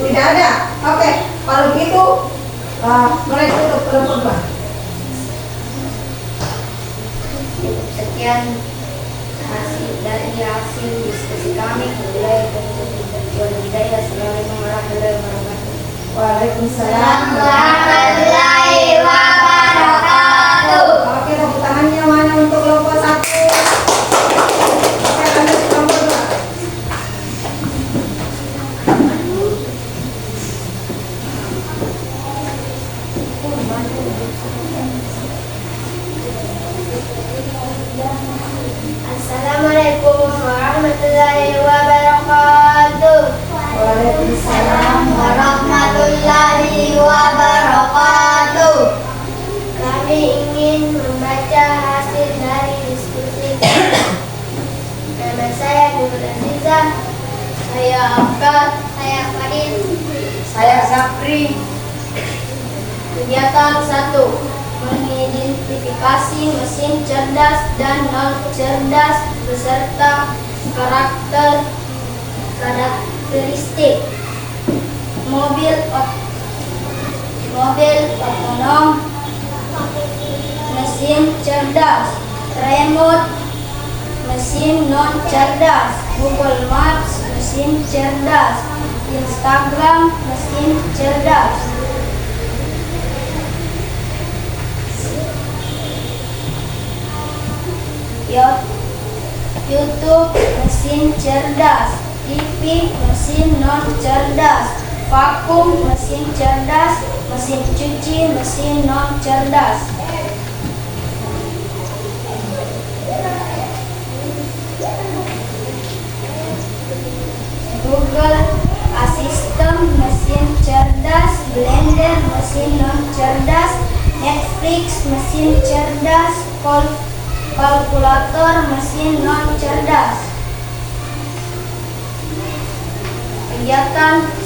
Tidak ada. Oke, kalau begitu mulai tutup kelompok 2. Sekian hasil diskusi kami. Assalamualaikum warahmatullahi wabarakatuh. Waalaikumsalam warahmatullahi wabarakatuh. Oke, tepuk tangannya mana untuk kelompok 1? Oke, lanjut ke kelompok 2. Assalamualaikum warahmatullahi wabarakatuh. Waalaikumsalam Warahmatullahi wabarakatuh. Kami ingin membaca hasil dari diskusi. Nama saya Nurul Aziza. Saya Afkar. Saya Farid. Saya Zakri. Kegiatan 1. Mengidentifikasi mesin cerdas dan non cerdas beserta karakteristik. Mobil otonom, mesin cerdas. Remote, mesin non cerdas. Google Maps, mesin cerdas. Instagram, mesin cerdas. YouTube, mesin cerdas. TV, mesin non cerdas. Vakum, mesin cerdas. Mesin cuci, mesin non cerdas. Google Assistant, mesin cerdas. Blender, mesin non cerdas. Netflix, mesin cerdas. Kalkulator, mesin non cerdas. Kegiatan 1.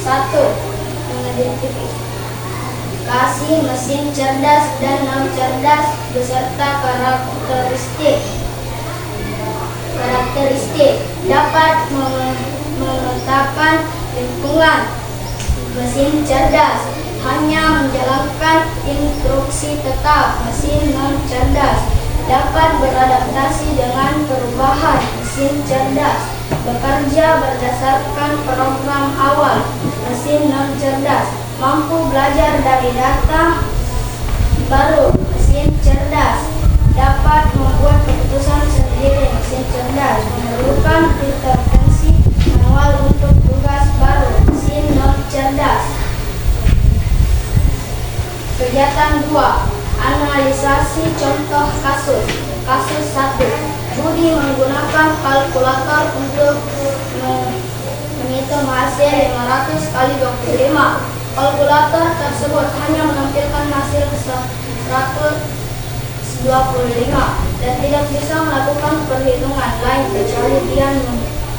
Mengidentifikasi mesin cerdas dan non cerdas beserta karakteristik dapat memetakan lingkungan, mesin cerdas hanya menjalankan instruksi tetap. Mesin non cerdas dapat beradaptasi dengan perubahan. Mesin cerdas bekerja berdasarkan program awal. Mesin non cerdas mampu belajar dari data baru. Mesin cerdas dapat membuat keputusan sendiri. Mesin cerdas memerlukan intervensi manual untuk tugas baru. Mesin non cerdas. Kegiatan 2. Analisasi contoh kasus. Kasus 1. Budi menggunakan kalkulator untuk menghitung hasil 500 kali 25. Kalkulator tersebut hanya menampilkan hasil 125 dan tidak bisa melakukan perhitungan lain kecuali dia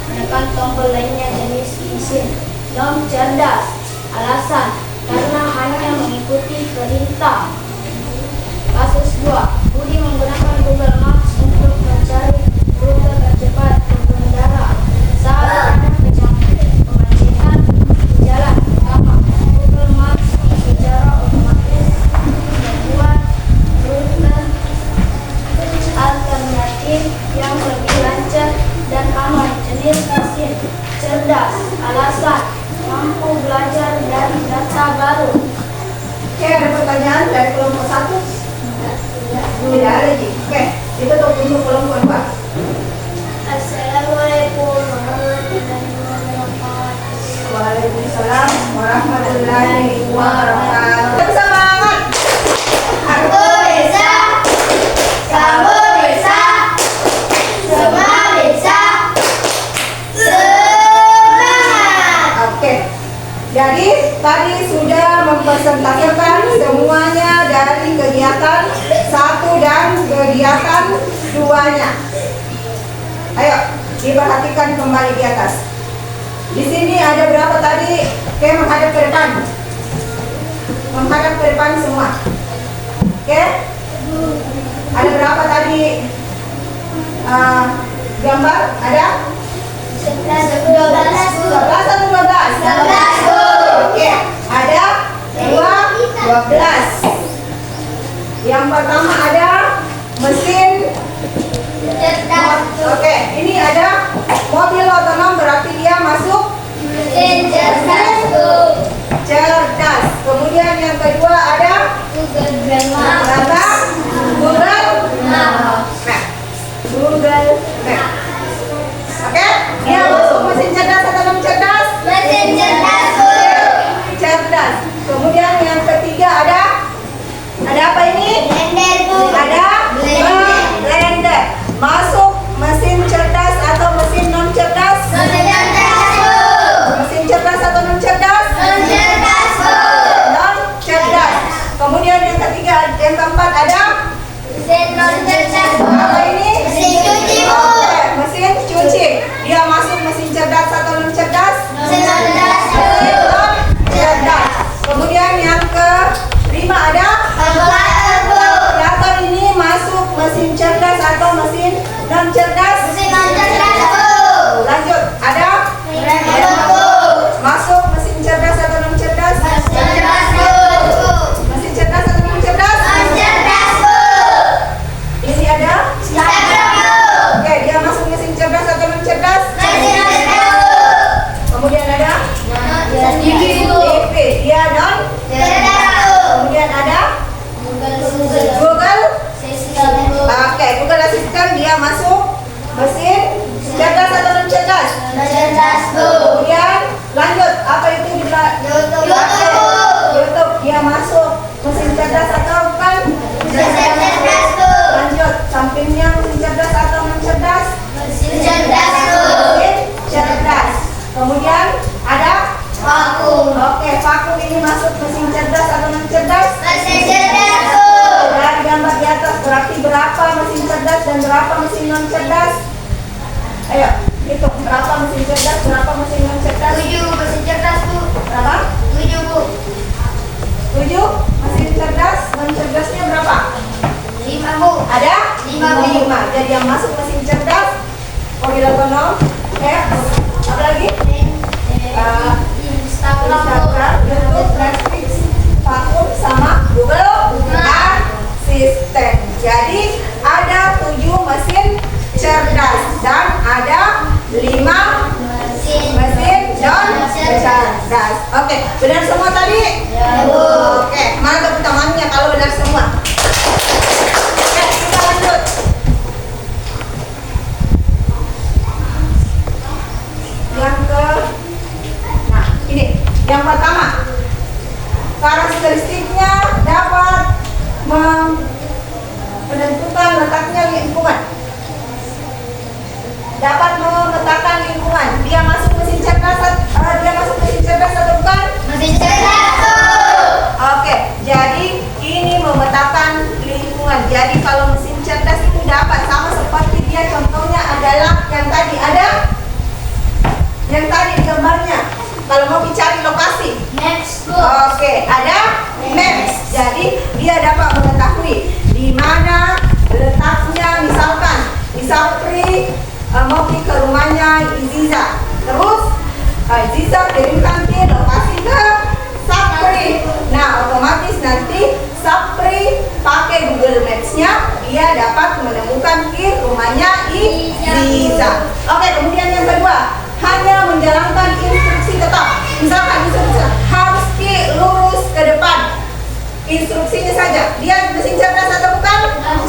menekan tombol lainnya jenis mesin non cerdas. Alasan: karena hanya mengikuti perintah. Kasus 2. Budi menggunakan Google Maps untuk mencari rute tercepat pengendara saat ada kemacetan di jalan utama. Google Maps secara otomatis membuat rute alternatif yang lebih lancar dan aman. Jenis mesin cerdas. Alasan: mampu belajar dari data baru. Oke, ada pertanyaan dari kelompok 1? Tidak ada lagi. Oke, itu untuk kelompok 2. Assalamualaikum warahmatullahi wabarakatuh. Waalaikumsalam warahmatullahi wabarakatuh. Semangat. Aku bisa, kamu bisa, semua bisa. Semangat. Oke. Jadi tadi sudah mempresentasikan semuanya dari kegiatan 1 dan kegiatan 2-nya. Ayo, diperhatikan kembali di atas. Di sini ada berapa tadi? Oke, menghadap ke depan. Menghadap ke depan semua. Oke? Ada berapa tadi? Gambar? Ada? 11, 12, 11 atau 12? 12. Oke, ada 12. Yang pertama ada mesin cerdas, Oke, ini ada mobil otonom, berarti dia masuk mesin cerdas, cerdas. Kemudian yang kedua ada Google Maps, apa? Google Maps, Map. Google Map. Oke, dia masuk mesin cerdas atau non cerdas? mesin cerdas, Cerdas. Kemudian yang ketiga ada apa ini? blender, Ada blender. Masuk mesin cerdas atau mesin non cerdas? Mesin cerdas atau non cerdas? Non cerdas. Kemudian yang ketiga, yang keempat ada apa ini? mesin cuci, Bu. Oke, mesin cuci. Dia masuk mesin cerdas atau non cerdas? Mesin cerdas, Bu. Mesin non cerdas. Kemudian yang kelima ada kalkulator. Ini masuk mesin cerdas atau mesin non cerdas? Lanjut, ada masuk mesin cerdas atau non cerdas? Mesin cerdas atau non cerdas? Ini ada? Oke, dia masuk mesin cerdas atau non cerdas? Kemudian ada? TV, dia non. Kemudian ada? Google. Oke, Google Assistant dia masuk mesin cerdas atau non cerdas? Kemudian lanjut, apa itu di belakang? YouTube, dia masuk mesin cerdas atau bukan? Lanjut, sampingnya mesin cerdas atau non cerdas? Mesin cerdas. Kemudian ada? Oke, vakum ini masuk mesin cerdas atau non cerdas? Dari gambar di atas berarti berapa mesin cerdas dan berapa mesin non cerdas? Ayo, hitung berapa mesin cerdas, berapa mesin non cerdas? Berapa? 7 mesin cerdas, non cerdasnya berapa? 5, Bu. Ada? 5. Jadi yang masuk mesin cerdas, mobil otonom, apa lagi? Instagram, Bu. Instagram, cerdas. Oke, benar semua tadi? Ya, Bu. Oke, mana tepuk tangannya kalau benar semua? Oke, kita lanjut. Yang ke, nah ini yang pertama, karakteristiknya dapat menentukan letaknya lingkungan. Dapat memetakan lingkungan. Dia masuk mesin cerdas atau bukan? Mesin cerdas, Bu. Oke, jadi ini memetakan lingkungan. Jadi kalau mesin cerdas itu dapat sama seperti dia, contohnya adalah yang tadi ada, yang tadi gambarnya. Kalau mau dicari lokasi, Maps, Bu. oke, ada maps. Jadi dia dapat mengetahui di mana letaknya. Misalkan Sapri mau pergi ke rumahnya Iziza, terus Iziza kirimkan ke lokasi ke Sapri. Nah, otomatis nanti Sapri pakai Google Maps-nya, dia dapat menemukan ke rumahnya Iziza. Oke, kemudian yang kedua, hanya menjalankan instruksi tetap. Misalkan instruksi harus lurus ke depan, instruksinya saja. Dia mesin cerdas atau bukan?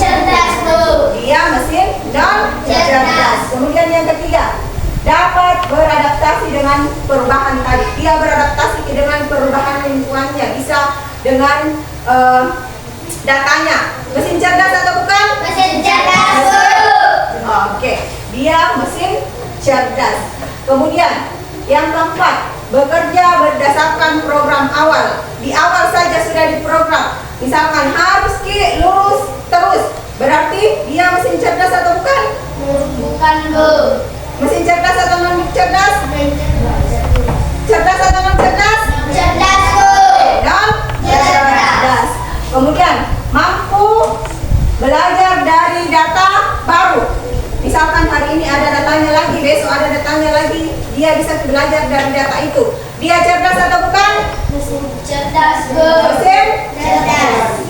Cerdas, Bu. Dia mesin non cerdas. Kemudian yang ketiga, dapat beradaptasi dengan perubahan tadi. Dia beradaptasi dengan perubahan lingkungannya, bisa dengan datanya. Mesin cerdas atau bukan? Mesin cerdas, Bu. Oke, dia mesin cerdas. Kemudian yang keempat, bekerja berdasarkan program awal. Di awal saja sudah diprogram. Misalkan harus lurus terus. Berarti dia mesin cerdas atau bukan? Bukan, Bu. Mesin cerdas atau non cerdas? Cerdas atau non cerdas? Cerdas, Bu. Non cerdas. Kemudian mampu belajar dari data baru. Misalkan hari ini ada datanya lagi, besok ada datanya lagi, dia bisa belajar dari data itu. Dia cerdas atau bukan? Mesin cerdas, Bu. Mesin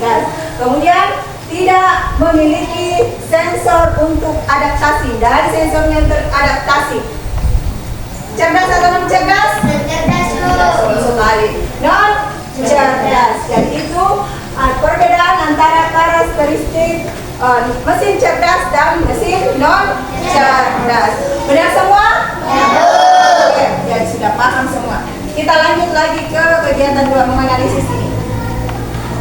Cerdas. Kemudian tidak memiliki sensor untuk adaptasi. Dari sensornya teradaptasi. Cerdas atau non cerdas? Cerdas, Bu. Betul sekali. Non cerdas. Jadi itu perbedaan antara karakteristik mesin cerdas dan mesin non cerdas. Benar semua? Ya, Bu. Oke, jadi sudah paham semua. Kita lanjut lagi ke kegiatan 2 menganalisis ini.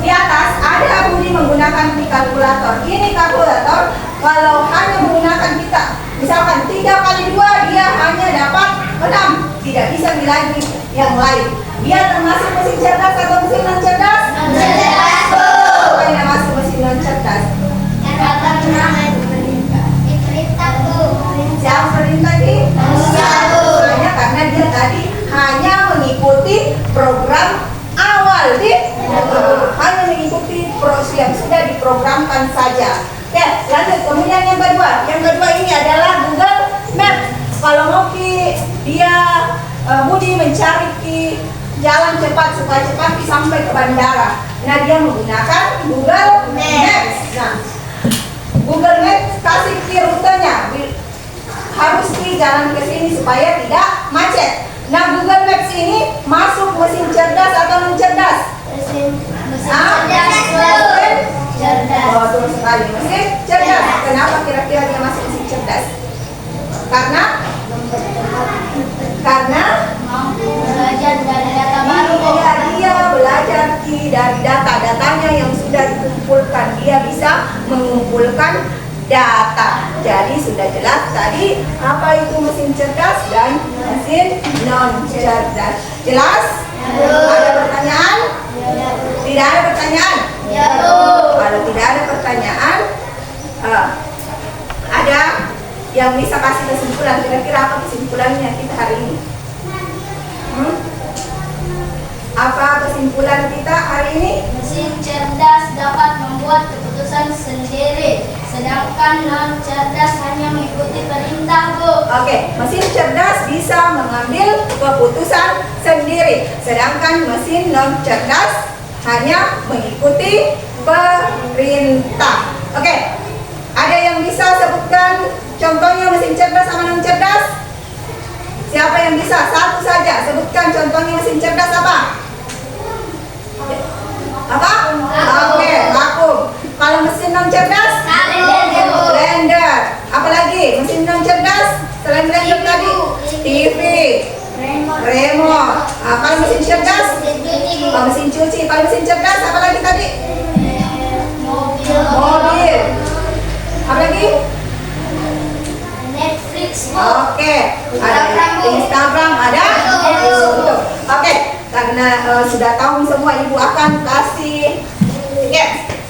Di atas ada Budi menggunakan kalkulator. Ini kalkulator kalau hanya menggunakan kita, misalkan 3 kali 2 dia hanya dapat 6, tidak bisa lagi yang lain. Dia termasuk mesin cerdas atau mesin non cerdas? Cerdas, Bu. Pokoknya masuk mesin non cerdas. Diperintah, Bu. Siapa perintah ini? Manusia, Bu. Hanya karena dia tadi hanya mengikuti program awal, hanya mengikuti proses yang sudah diprogramkan saja. Oke, lanjut. Kemudian yang kedua ini adalah Google Maps. Kalau mau dia Budi mencari jalan cepat supaya cepat sampai ke bandara. Nah, dia menggunakan Google Maps. Nah, Google Maps kasih rutenya, harus jalan ke sini supaya tidak macet. Nah, Google Maps ini masuk mesin cerdas atau non cerdas? Mesin Ah, cerdas, Bu. Cerdas. Oh, betul sekali, mesin cerdas. Kenapa kira-kira dia masuk mesin cerdas? Karena Mampu belajar dari data baru, Bu. dia belajar dari datanya yang sudah dikumpulkan. Dia bisa mengumpulkan data. Jadi sudah jelas tadi apa itu mesin cerdas dan mesin non cerdas. Jelas? Ada pertanyaan? Tidak ada pertanyaan? Ya, Bu. Kalau tidak ada pertanyaan, ada yang bisa kasih kesimpulan. Kira-kira apa kesimpulannya kita hari ini? Apa kesimpulan kita hari ini? Mesin cerdas dapat membuat keputusan sendiri, sedangkan non cerdas hanya mengikuti perintah, Bu. Oke, mesin cerdas bisa mengambil keputusan sendiri, sedangkan mesin non cerdas hanya mengikuti perintah. Oke, ada yang bisa sebutkan contohnya mesin cerdas sama non cerdas? Siapa yang bisa? Satu saja. Sebutkan contohnya mesin cerdas apa? Apa? Oke, vakum. Kalau mesin non cerdas? Blender. Apalagi? Mesin non cerdas? Selain blender tadi? TV. Remote. Kalau mesin cerdas? Oh, mesin cuci. Kalau mesin cerdas apalagi tadi? Mobil. Apalagi? Netflix. Oke, ada Instagram, ada YouTube. Oke, karena sudah tahu semua, ibu akan kasih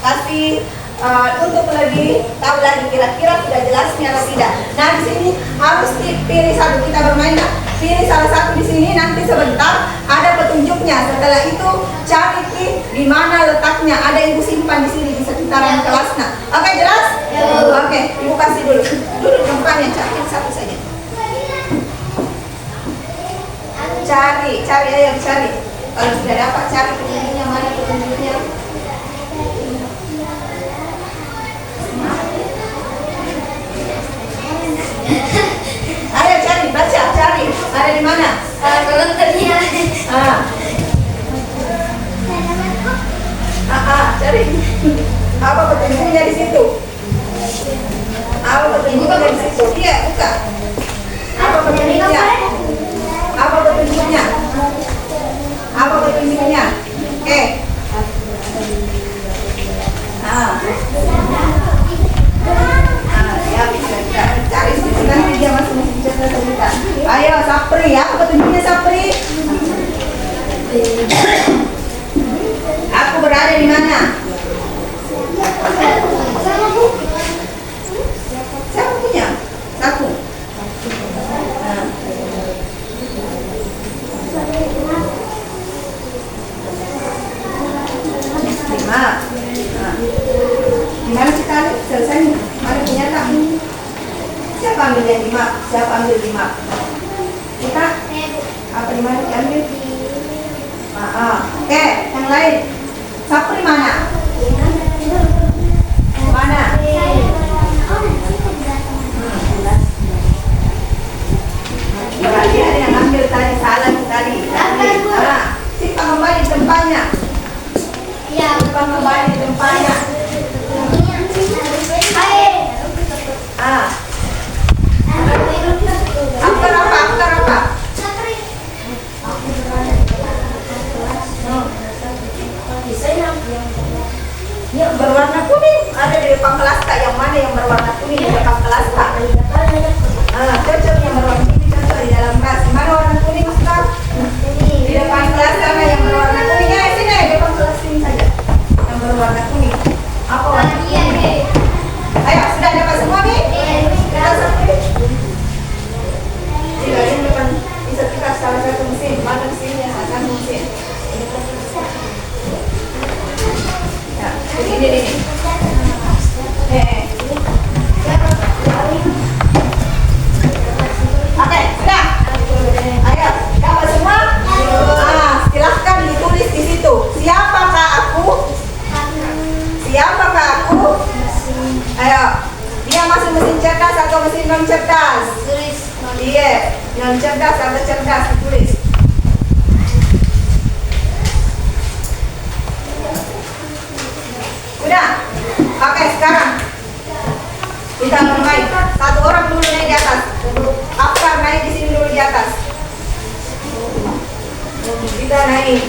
kasih untuk lebih tahu lagi kira-kira sudah jelasnya atau tidak. Nah, di sini harus dipilih satu, kita bermain. Pilih salah satu di sini, nanti sebentar ada petunjuknya. Setelah itu cari di mana letaknya. Ada ibu simpan di sini di sekitaran kelasnya. Oke, jelas? Oke, ibu kasih dulu. Duduk tempatnya, cari satu saja. Cari ayo cari. Kalau sudah dapat cari petunjuknya, mana petunjuknya? Ayo cari, baca, cari. Ada di mana? Kalendernya. Cari. Apa petunjuknya di situ? Apa petunjuknya di situ? Iya, buka. Apa petunjuknya? Apa petunjuknya? Apa petunjuknya? Oke. Ya bisa cari situ nanti dia masih cerita cerita. Ayo Sapri, apa petunjuknya Sapri? Aku berada di mana? Siapa punya? Satu. Lima. Gimana kita selesai? Mana punya tak? Siapa ambil yang 5? Siapa ambil 5? Kita? Apa di mana diambil? Oke, yang lain. Sapri mana? Mana? Berarti ada yang ambil tadi, salah tadi. Simpan kembali di tempatnya. Simpan kembali di tempatnya. Aktor apa? Ya, berwarna kuning. Ada di depan kelas tak? Yang mana yang berwarna kuning di depan kelas tak? Cocok yang berwarna kuning, cocok di dalam kelas. Mana warna kuning Ustaz? Di depan kelas sana yang berwarna kuning. Ya, sini di depan kelas sini saja. Yang berwarna kuning. Apa warna kuning? Ayo, sudah dapat semua nih? Kita sampai. Tidak, ini depan bisa kita salah satu mesin. Mana mesinnya? Satu mesin. Ya, ini. Oke, sudah. Ayo, dapat semua? Silahkan ditulis di situ. Siapakah aku? Siapakah aku? Ayo, dia masih mesin cerdas atau mesin non cerdas? Iya, non cerdas atau cerdas ditulis. Sudah. Oke, sekarang kita bermain. Satu orang dulu naik di atas. Afkar naik di sini dulu di atas. Kita naik.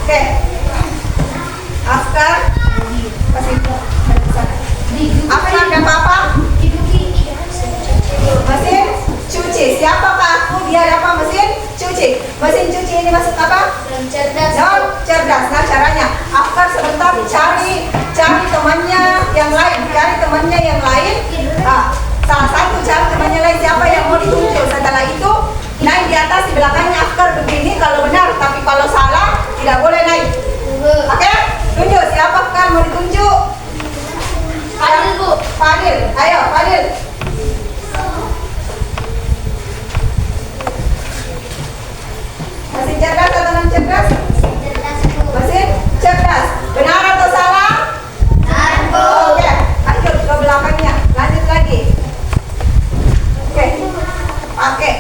Oke. Afkar kasih Afkar dan Papa. Mesin cuci. Siapakah aku? Dia apa? Mesin cuci. Mesin cuci ini maksud apa? Cerdas. Non cerdas. Nah, caranya Afkar sebentar cari temannya yang lain. Cari temannya yang lain. Salah satu cari temannya lain siapa yang mau ditunjuk. Setelah itu naik di atas, di belakangnya Afkar begini kalau benar, tapi kalau salah tidak boleh naik. Oke? Tunjuk siapa Afkar mau ditunjuk? Fadil, Bu. Fadil. Ayo Fadil. Mesin cerdas atau non cerdas? Cerdas, Bu. Mesin cerdas. Benar atau salah? Benar, Bu. Oke, lanjut ke belakangnya. Lanjut lagi. Oke. Pakai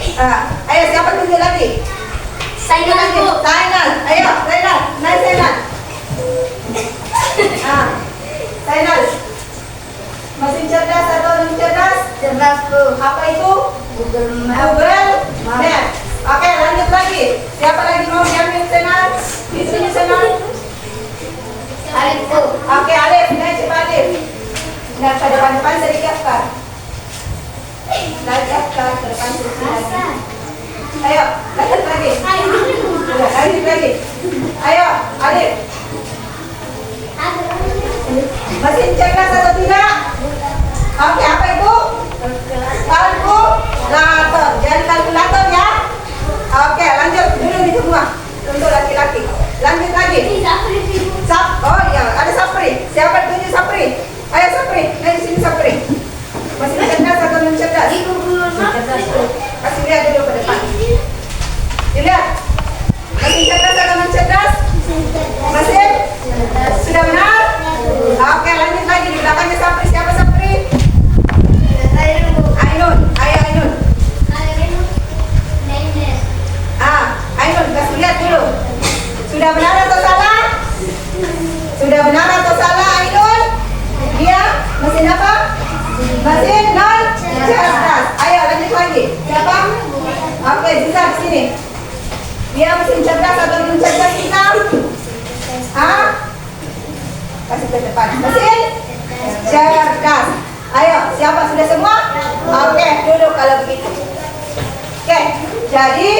cerdas Bu. Apa itu? Google Map. Google Map. Oke, lanjut lagi. Siapa lagi mau diambil senang? Di sini senang. Alif Bu. Oke, Alif, naik cepat Alif. Nah, ke depan-depan sedikit kan. Naik ke depan sedikit. Ayo, lanjut lagi. Udah, lanjut lagi. Ayo, Alif. Mesin cerdas atau tidak? Oke, apa itu? Kalkulator. Jadi kalkulator ya. Oke, lanjut dulu di semua untuk laki-laki. Lanjut lagi. Oh iya, ada Sapri. Siapa tunjuk Sapri? Ayo Sapri, di sini Sapri. Mesin cerdas atau non cerdas? Kasih lihat dulu ke depan. Dilihat. Mesin cerdas atau non cerdas? Mesin? Sudah benar? Oke, lanjut lagi di belakangnya Sapri. Siapa Sapri? Ainun. Ayo Ainun. Ainun, kasih lihat dulu. Sudah benar atau salah? Sudah benar atau salah Ainun? Dia mesin apa? Mesin non cerdas. Ayo lanjut lagi. Siapa? Oke, bisa di sini. Dia mesin cerdas atau non cerdas kita? Hah? Kasih ke depan. Mesin cerdas. Ayo, siapa sudah semua? Oke, duduk kalau begitu. Oke, jadi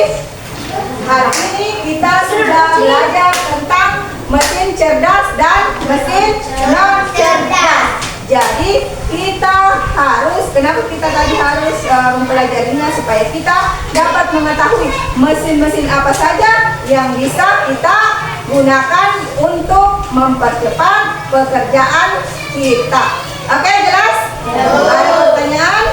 hari ini kita sudah belajar tentang mesin cerdas dan mesin non cerdas. Jadi kita harus, kenapa kita tadi harus mempelajarinya supaya kita dapat mengetahui mesin-mesin apa saja yang bisa kita gunakan untuk mempercepat pekerjaan kita. Oke, jelas? Ada pertanyaan?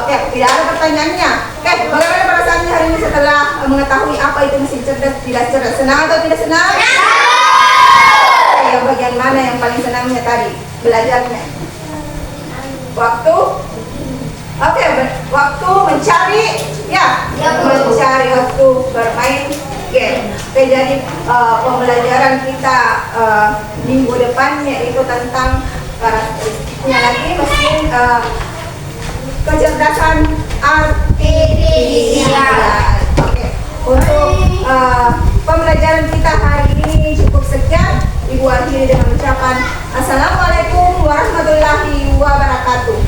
Oke, tidak ada pertanyaannya. Oke, bagaimana perasaannya hari ini setelah mengetahui apa itu mesin cerdas, tidak cerdas? Senang atau tidak senang? Yang bagian mana yang paling senangnya tadi belajarnya? Waktu? Oke, waktu mencari, ya, mencari waktu bermain game. Oke, jadi pembelajaran kita minggu depan yaitu tentang karakteristiknya lagi mesin kecerdasan artifisial. Oke, untuk pembelajaran kita hari ini cukup sekian. Ibu akhiri dengan ucapan Assalamualaikum warahmatullahi wabarakatuh.